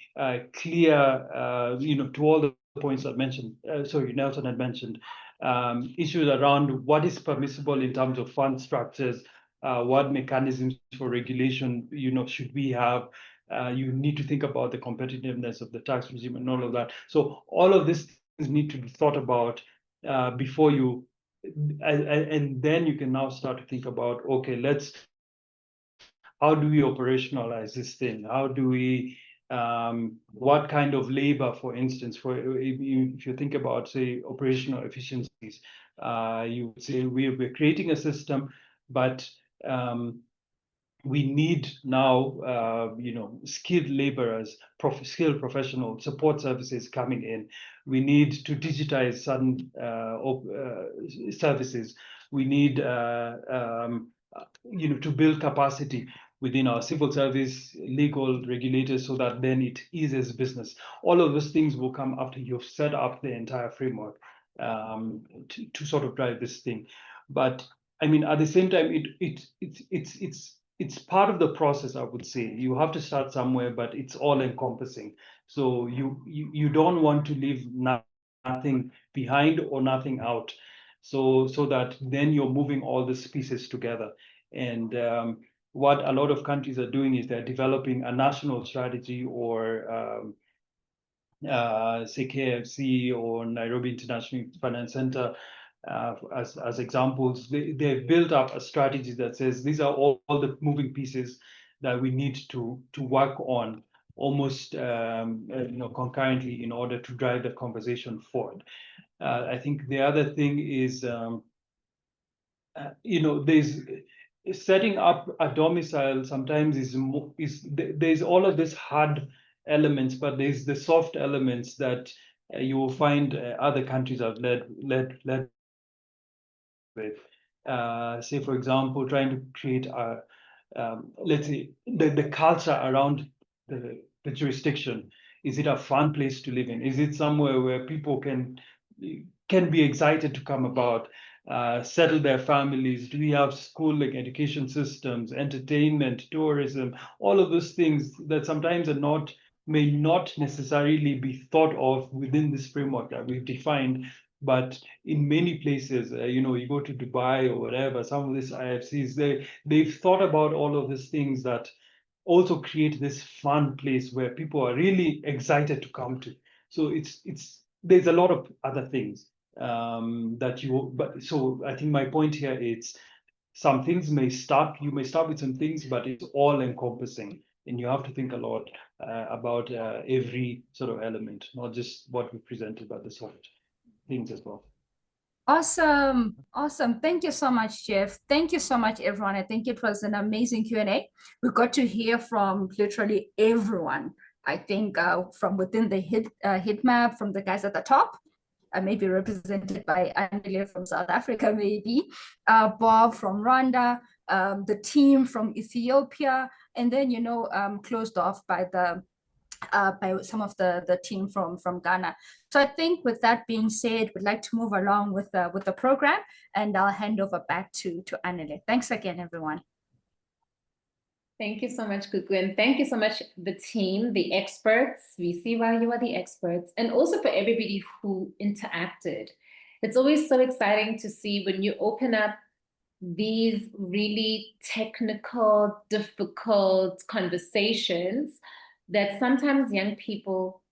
clear, you know, to all the points I mentioned, Nelson had mentioned, issues around what is permissible in terms of fund structures, what mechanisms for regulation, you know, should we have. You need to think about the competitiveness of the tax regime and all of that. So all of these things need to be thought about before you, and then you can now start to think about, okay, how do we operationalize this thing? How do we, what kind of labor, for instance, if you think about, say, operational efficiencies, you would say we're creating a system, but we need now, you know, skilled laborers, skilled professional support services coming in. We need to digitize certain services. We need, you know, to build capacity. within our civil service, legal regulators, so that then it eases business. All of those things will come after you've set up the entire framework to sort of drive this thing. But I mean, at the same time, it's part of the process. I would say you have to start somewhere, but it's all encompassing. So you don't want to leave nothing behind or nothing out. So that then you're moving all these pieces together. And what a lot of countries are doing is they're developing a national strategy, or say KFC or Nairobi International Finance Center, as examples. They've built up a strategy that says these are all the moving pieces that we need to work on almost concurrently in order to drive the conversation forward. I think the other thing is there's setting up a domicile sometimes there's all of these hard elements, but there's the soft elements that you will find other countries have led with. Say, for example, trying to create a let's say the culture around the jurisdiction. Is it a fun place to live in? Is it somewhere where people can be excited to come about, settle their families? Do we have school like education systems, entertainment, tourism, all of those things that sometimes may not necessarily be thought of within this framework that we've defined? But in many places, you go to Dubai or whatever, some of these IFCs, they've thought about all of these things that also create this fun place where people are really excited to come to. So there's a lot of other things so I think my point here is some things you may start with some things, but it's all encompassing, and you have to think a lot about every sort of element, not just what we presented, but the soft things as well. Awesome. Thank you so much, Jeff. Thank you so much, everyone. I think it was an amazing Q&A. We got to hear from literally everyone. I think from within the hit map, from the guys at the top, maybe represented by Angelia from South Africa, maybe Bob from Rwanda, the team from Ethiopia, and then closed off by some of the team from Ghana. So I think with that being said, we'd like to move along with the program, and I'll hand over back to Anele. Thanks again, everyone. Thank you so much, Kuku, and thank you so much, the team, the experts. We see why you are the experts, and also for everybody who interacted. It's always so exciting to see when you open up these really technical, difficult conversations that sometimes young people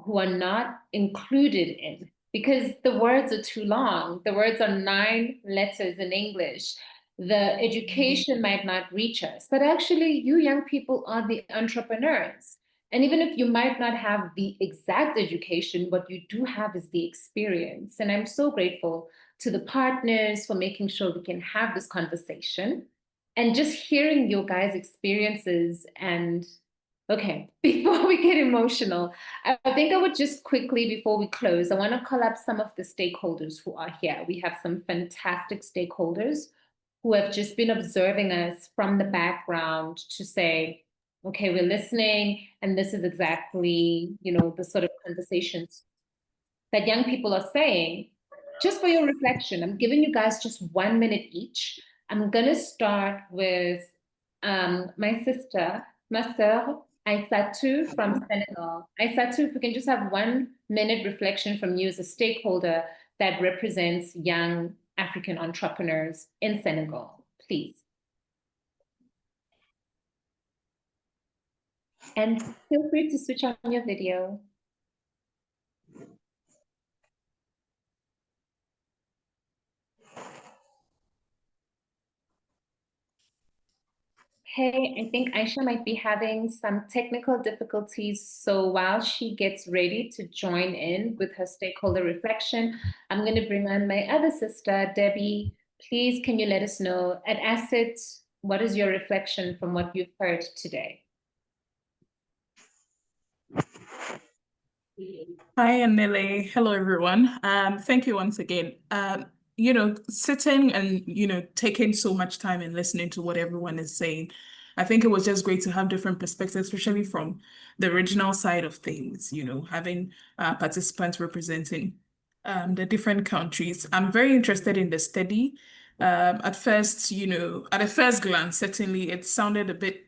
who are not included in, because the words are too long. The words are 9 letters in English. The education might not reach us, but actually you young people are the entrepreneurs. And even if you might not have the exact education, what you do have is the experience. And I'm so grateful to the partners for making sure we can have this conversation. And just hearing your guys' experiences and okay, before we get emotional, I think I would just quickly, before we close, I want to call up some of the stakeholders who are here. We have some fantastic stakeholders who have just been observing us from the background to say, okay, we're listening, and this is exactly, the sort of conversations that young people are saying. Just for your reflection, I'm giving you guys just 1 minute each. I'm going to start with my sister, ma sœur, Aïssatou from Senegal. Aïssatou, if we can just have 1 minute reflection from you as a stakeholder that represents young African entrepreneurs in Senegal, please. And feel free to switch on your video. Hey, I think Aisha might be having some technical difficulties. So while she gets ready to join in with her stakeholder reflection, I'm going to bring on my other sister, Debbie. Please, can you let us know at Asset, what is your reflection from what you've heard today? Hi, Anele. Hello, everyone. Thank you once again. Sitting and, taking so much time and listening to what everyone is saying, I think it was just great to have different perspectives, especially from the regional side of things, having participants representing the different countries. I'm very interested in the study. At first, at a first glance, certainly it sounded a bit,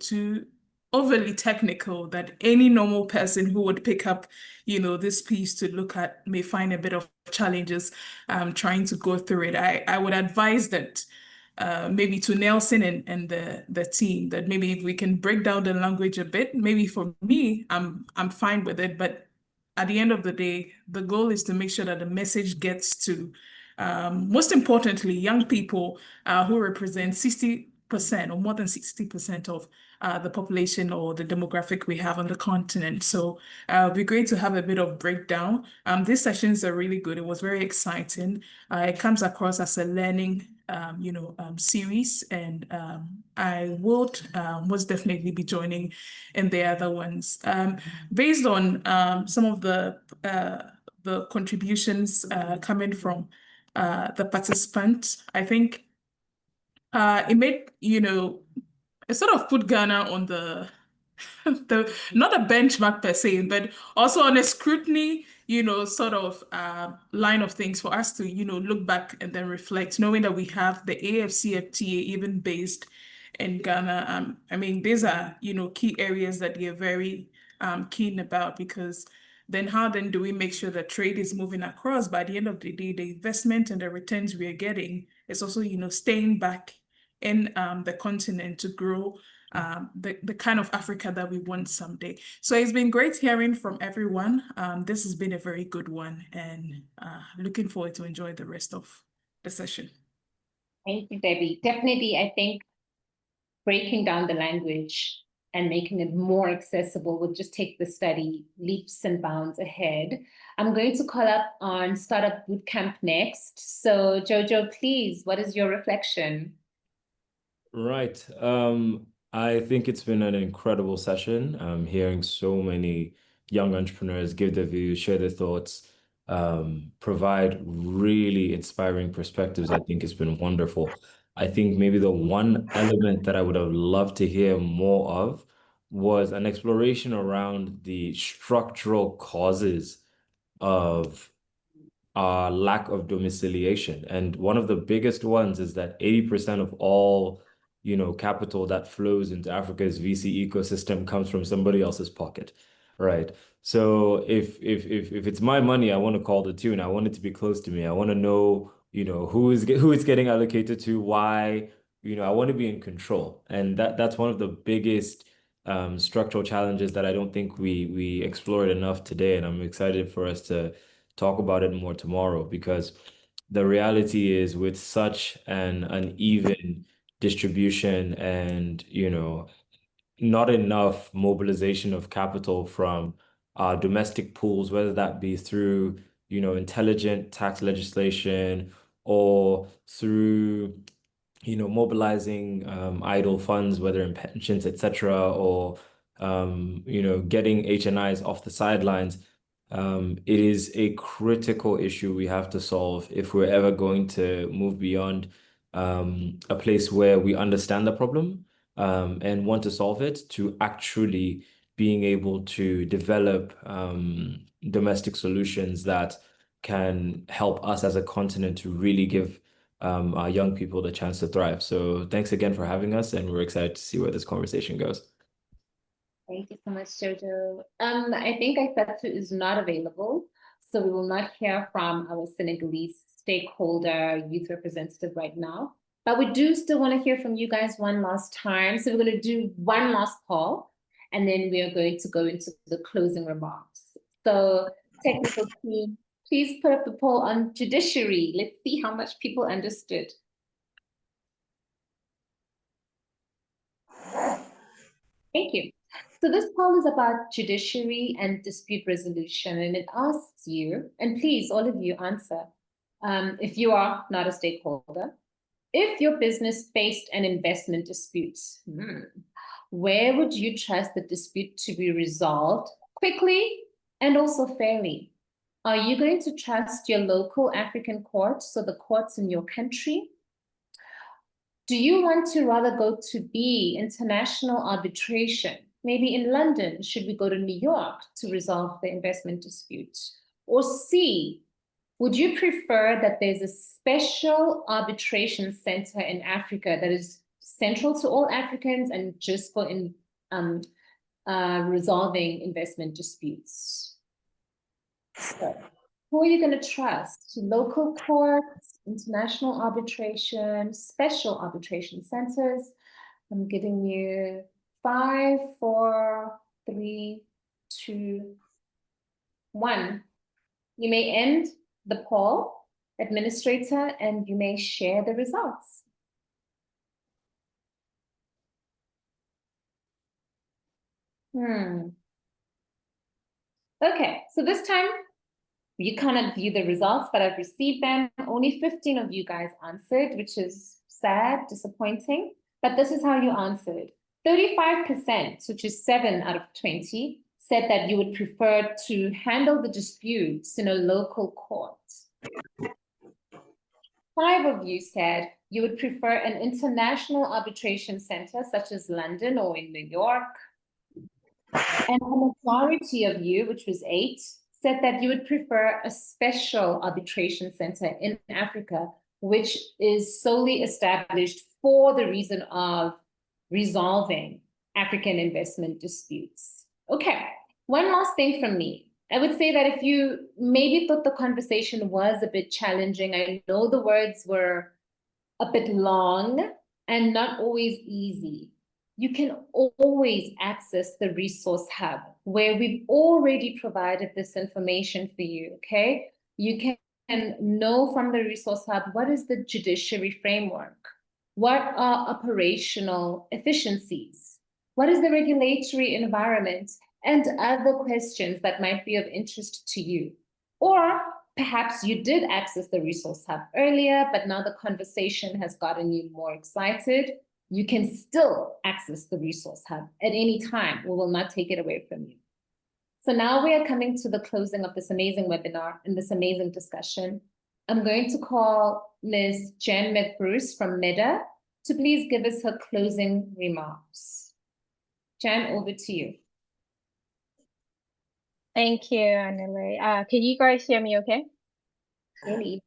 too overly technical that any normal person who would pick up, this piece to look at may find a bit of challenges trying to go through it. I would advise that maybe to Nelson and the team that maybe if we can break down the language a bit, maybe for me, I'm fine with it. But at the end of the day, the goal is to make sure that the message gets to, most importantly, young people who represent 60% or more than 60% of the population or the demographic we have on the continent. So it'd be great to have a bit of breakdown. These sessions are really good. It was very exciting. It comes across as a learning series, and I would most definitely be joining in the other ones. Based on some of the contributions coming from the participants, I think it made, it sort of put Ghana on the not a benchmark per se, but also on a scrutiny, sort of line of things for us to, look back and then reflect, knowing that we have the AFCFTA even based in Ghana. I mean, these are, key areas that we are very keen about, because then how then do we make sure that trade is moving across? By the end of the day, the investment and the returns we are getting is also, staying back in the continent to grow the kind of Africa that we want someday. So it's been great hearing from everyone. This has been a very good one, and looking forward to enjoy the rest of the session. Thank you, Debbie. Definitely, I think breaking down the language and making it more accessible would just take the study leaps and bounds ahead. I'm going to call up on Startup Bootcamp next. So Jojo, please, what is your reflection? Right. I think it's been an incredible session. Hearing so many young entrepreneurs give their views, share their thoughts, provide really inspiring perspectives. I think it's been wonderful. I think maybe the one element that I would have loved to hear more of was an exploration around the structural causes of lack of domiciliation. And one of the biggest ones is that 80% of all, capital that flows into Africa's VC ecosystem comes from somebody else's pocket, right? So if it's my money, I want to call the tune. I want it to be close to me. I want to know, who is getting allocated to, why, I want to be in control. And that's one of the biggest structural challenges that I don't think we explored enough today. And I'm excited for us to talk about it more tomorrow, because the reality is, with such an uneven distribution and, not enough mobilization of capital from domestic pools, whether that be through, intelligent tax legislation or through, mobilizing idle funds, whether in pensions, etc., or, getting HNIs off the sidelines. It is a critical issue we have to solve if we're ever going to move beyond a place where we understand the problem and want to solve it, to actually being able to develop domestic solutions that can help us as a continent to really give our young people the chance to thrive. So thanks again for having us, and we're excited to see where this conversation goes. Thank you so much, Jojo. I think Aifatu is not available, so we will not hear from our Senegalese stakeholder youth representative right now. But we do still want to hear from you guys one last time. So we're going to do one last poll, and then we are going to go into the closing remarks. So technical team, please put up the poll on judiciary. Let's see how much people understood. Thank you. So this poll is about judiciary and dispute resolution, and it asks you, and please, all of you answer, if you are not a stakeholder, if your business faced an investment dispute, where would you trust the dispute to be resolved quickly and also fairly? Are you going to trust your local African courts, so the courts in your country? Do you want to rather go to B, international arbitration? Maybe in London, should we go to New York to resolve the investment dispute? Or C, would you prefer that there's a special arbitration center in Africa that is central to all Africans and just for resolving investment disputes? So, who are you going to trust? Local courts, international arbitration, special arbitration centers? I'm giving you 5, 4, 3, 2, 1. You may end the poll, administrator, and you may share the results. Okay, so this time you cannot view the results, but I've received them. Only 15 of you guys answered, which is sad, disappointing, but this is how you answered. 35%, which is 7 out of 20, said that you would prefer to handle the disputes in a local court. 5 of you said you would prefer an international arbitration center, such as London or in New York. And the majority of you, which was 8, said that you would prefer a special arbitration center in Africa, which is solely established for the reason of resolving African investment disputes. Okay, one last thing from me. I would say that if you maybe thought the conversation was a bit challenging, I know the words were a bit long and not always easy. You can always access the resource hub where we've already provided this information for you, okay? You can know from the resource hub, what is the judiciary framework? What are operational efficiencies? What is the regulatory environment? And other questions that might be of interest to you. Or perhaps you did access the resource hub earlier, but now the conversation has gotten you more excited. You can still access the resource hub at any time. We will not take it away from you. So now we are coming to the closing of this amazing webinar and this amazing discussion. I'm going to call Ms. Jen McBruce from MEDA to please give us her closing remarks. Jen, over to you. Thank you, Anile. Can you guys hear me okay? Really?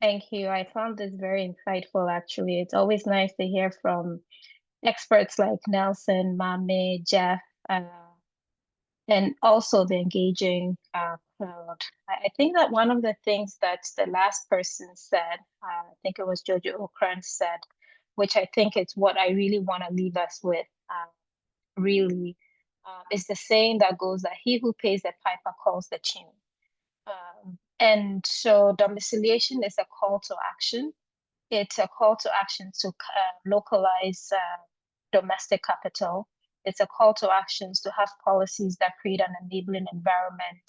Thank you. I found this very insightful, actually. It's always nice to hear from experts like Nelson, Mame, Jeff, and also the engaging crowd. I think that one of the things that the last person said, I think it was Jojo Okran said, which I think it's what I really want to leave us with, really, is the saying that goes that he who pays the piper calls the tune. And so domiciliation is a call to action. It's a call to action to localize domestic capital. It's a call to actions to have policies that create an enabling environment.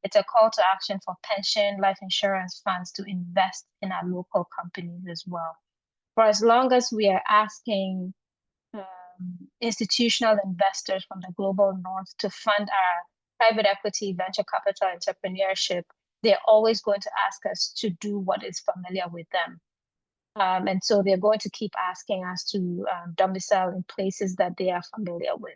It's a call to action for pension, life insurance funds to invest in our local companies as well. For as long as we are asking institutional investors from the global north to fund our private equity, venture capital, entrepreneurship, they're always going to ask us to do what is familiar with them. And so they're going to keep asking us to domicile in places that they are familiar with.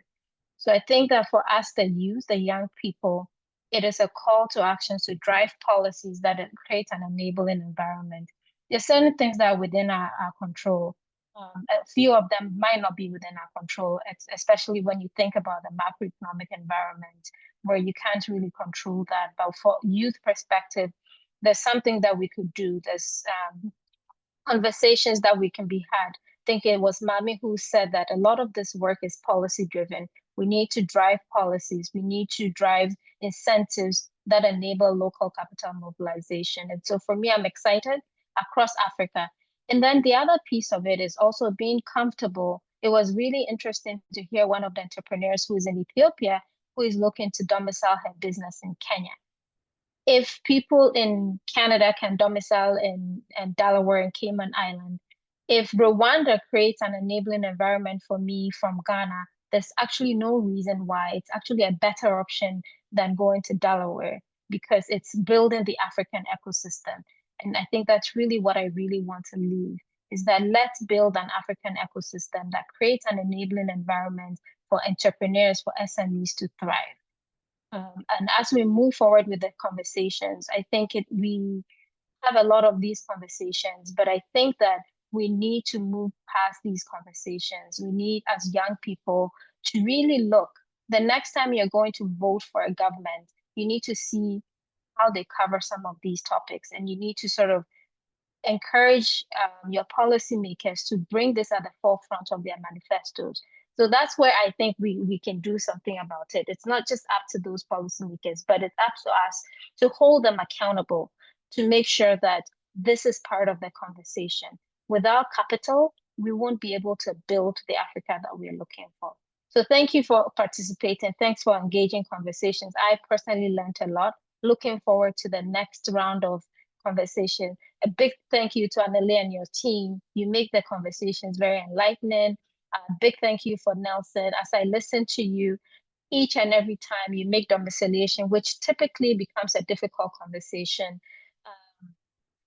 So I think that for us, the youth, the young people, it is a call to action to drive policies that create an enabling environment. There's certain things that are within our control. A few of them might not be within our control, especially when you think about the macroeconomic environment where you can't really control that. But for youth perspective, there's something that we could do. There's conversations that we can be had. I think it was Mami who said that a lot of this work is policy driven. We need to drive policies. We need to drive incentives that enable local capital mobilization. And so for me, I'm excited across Africa. And then the other piece of it is also being comfortable. It was really interesting to hear one of the entrepreneurs who is in Ethiopia, who is looking to domicile her business in Kenya. If people in Canada can domicile in Delaware and Cayman Island, if Rwanda creates an enabling environment for me from Ghana, there's actually no reason why. It's actually a better option than going to Delaware because it's building the African ecosystem. And I think that's really what I really want to leave is that let's build an African ecosystem that creates an enabling environment for entrepreneurs, for SMEs to thrive. And as we move forward with the conversations, I think we have a lot of these conversations, but I think that we need to move past these conversations. We need, as young people, to really look. The next time you're going to vote for a government, you need to see how they cover some of these topics, and you need to sort of encourage your policymakers to bring this at the forefront of their manifestos. So that's where I think we can do something about it. It's not just up to those policymakers, but it's up to us to hold them accountable, to make sure that this is part of the conversation. Without capital, we won't be able to build the Africa that we're looking for. So thank you for participating. Thanks for engaging conversations. I personally learned a lot. Looking forward to the next round of conversation. A big thank you to Anele and your team. You make the conversations very enlightening. A big thank you for Nelson. As I listen to you, each and every time you make domiciliation, which typically becomes a difficult conversation,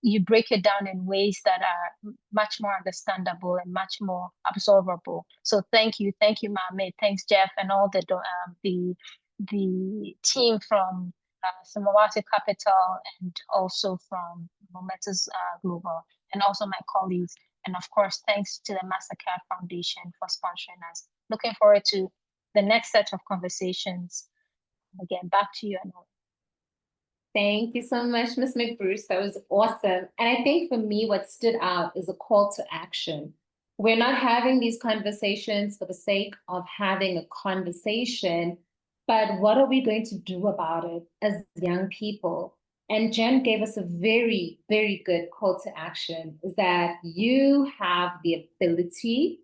you break it down in ways that are much more understandable and much more absorbable. So thank you, Mohammed. Thanks, Jeff, and all the team from Samawati Capital and also from Momentous Global, and also my colleagues. And of course, thanks to the Mastercard Foundation for sponsoring us. Looking forward to the next set of conversations. Again, back to you, Anil. Thank you so much, Ms. McBruce. That was awesome. And I think for me, what stood out is a call to action. We're not having these conversations for the sake of having a conversation, but what are we going to do about it as young people? And Jen gave us a very, very good call to action, is that you have the ability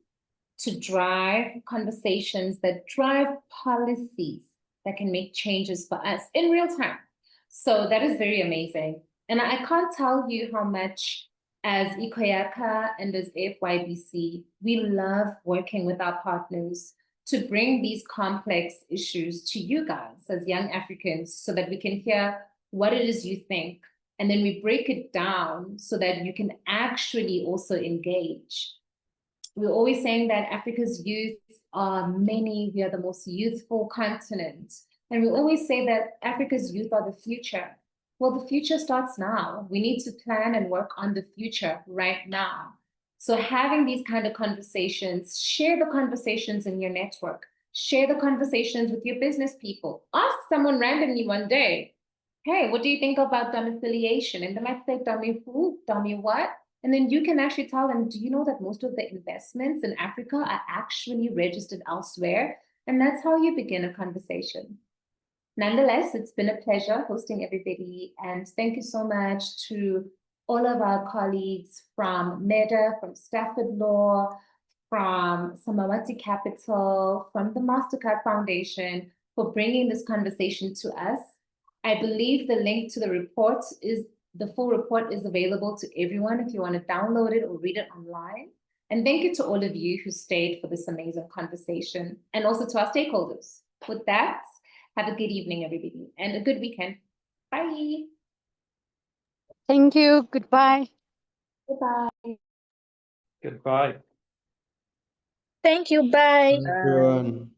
to drive conversations that drive policies that can make changes for us in real time. So that is very amazing. And I can't tell you how much as Ikoyaka and as FYBC, we love working with our partners to bring these complex issues to you guys as young Africans so that we can hear what it is you think. And then we break it down so that you can actually also engage. We're always saying that Africa's youth are many, we are the most youthful continent. And we always say that Africa's youth are the future. Well, the future starts now. We need to plan and work on the future right now. So having these kind of conversations, share the conversations in your network, share the conversations with your business people. Ask someone randomly one day, hey, what do you think about domiciliation? And they might say, dummy who, dummy what? And then you can actually tell them, do you know that most of the investments in Africa are actually registered elsewhere? And that's how you begin a conversation. Nonetheless, it's been a pleasure hosting everybody. And thank you so much to all of our colleagues from MEDA, from Stafford Law, from Samawati Capital, from the Mastercard Foundation for bringing this conversation to us. I believe the link to the report is, the full report is available to everyone if you want to download it or read it online. And thank you to all of you who stayed for this amazing conversation, and also to our stakeholders. With that, have a good evening, everybody, and a good weekend. Bye. Thank you. Goodbye. Goodbye. Goodbye. Thank you. Bye. Everyone.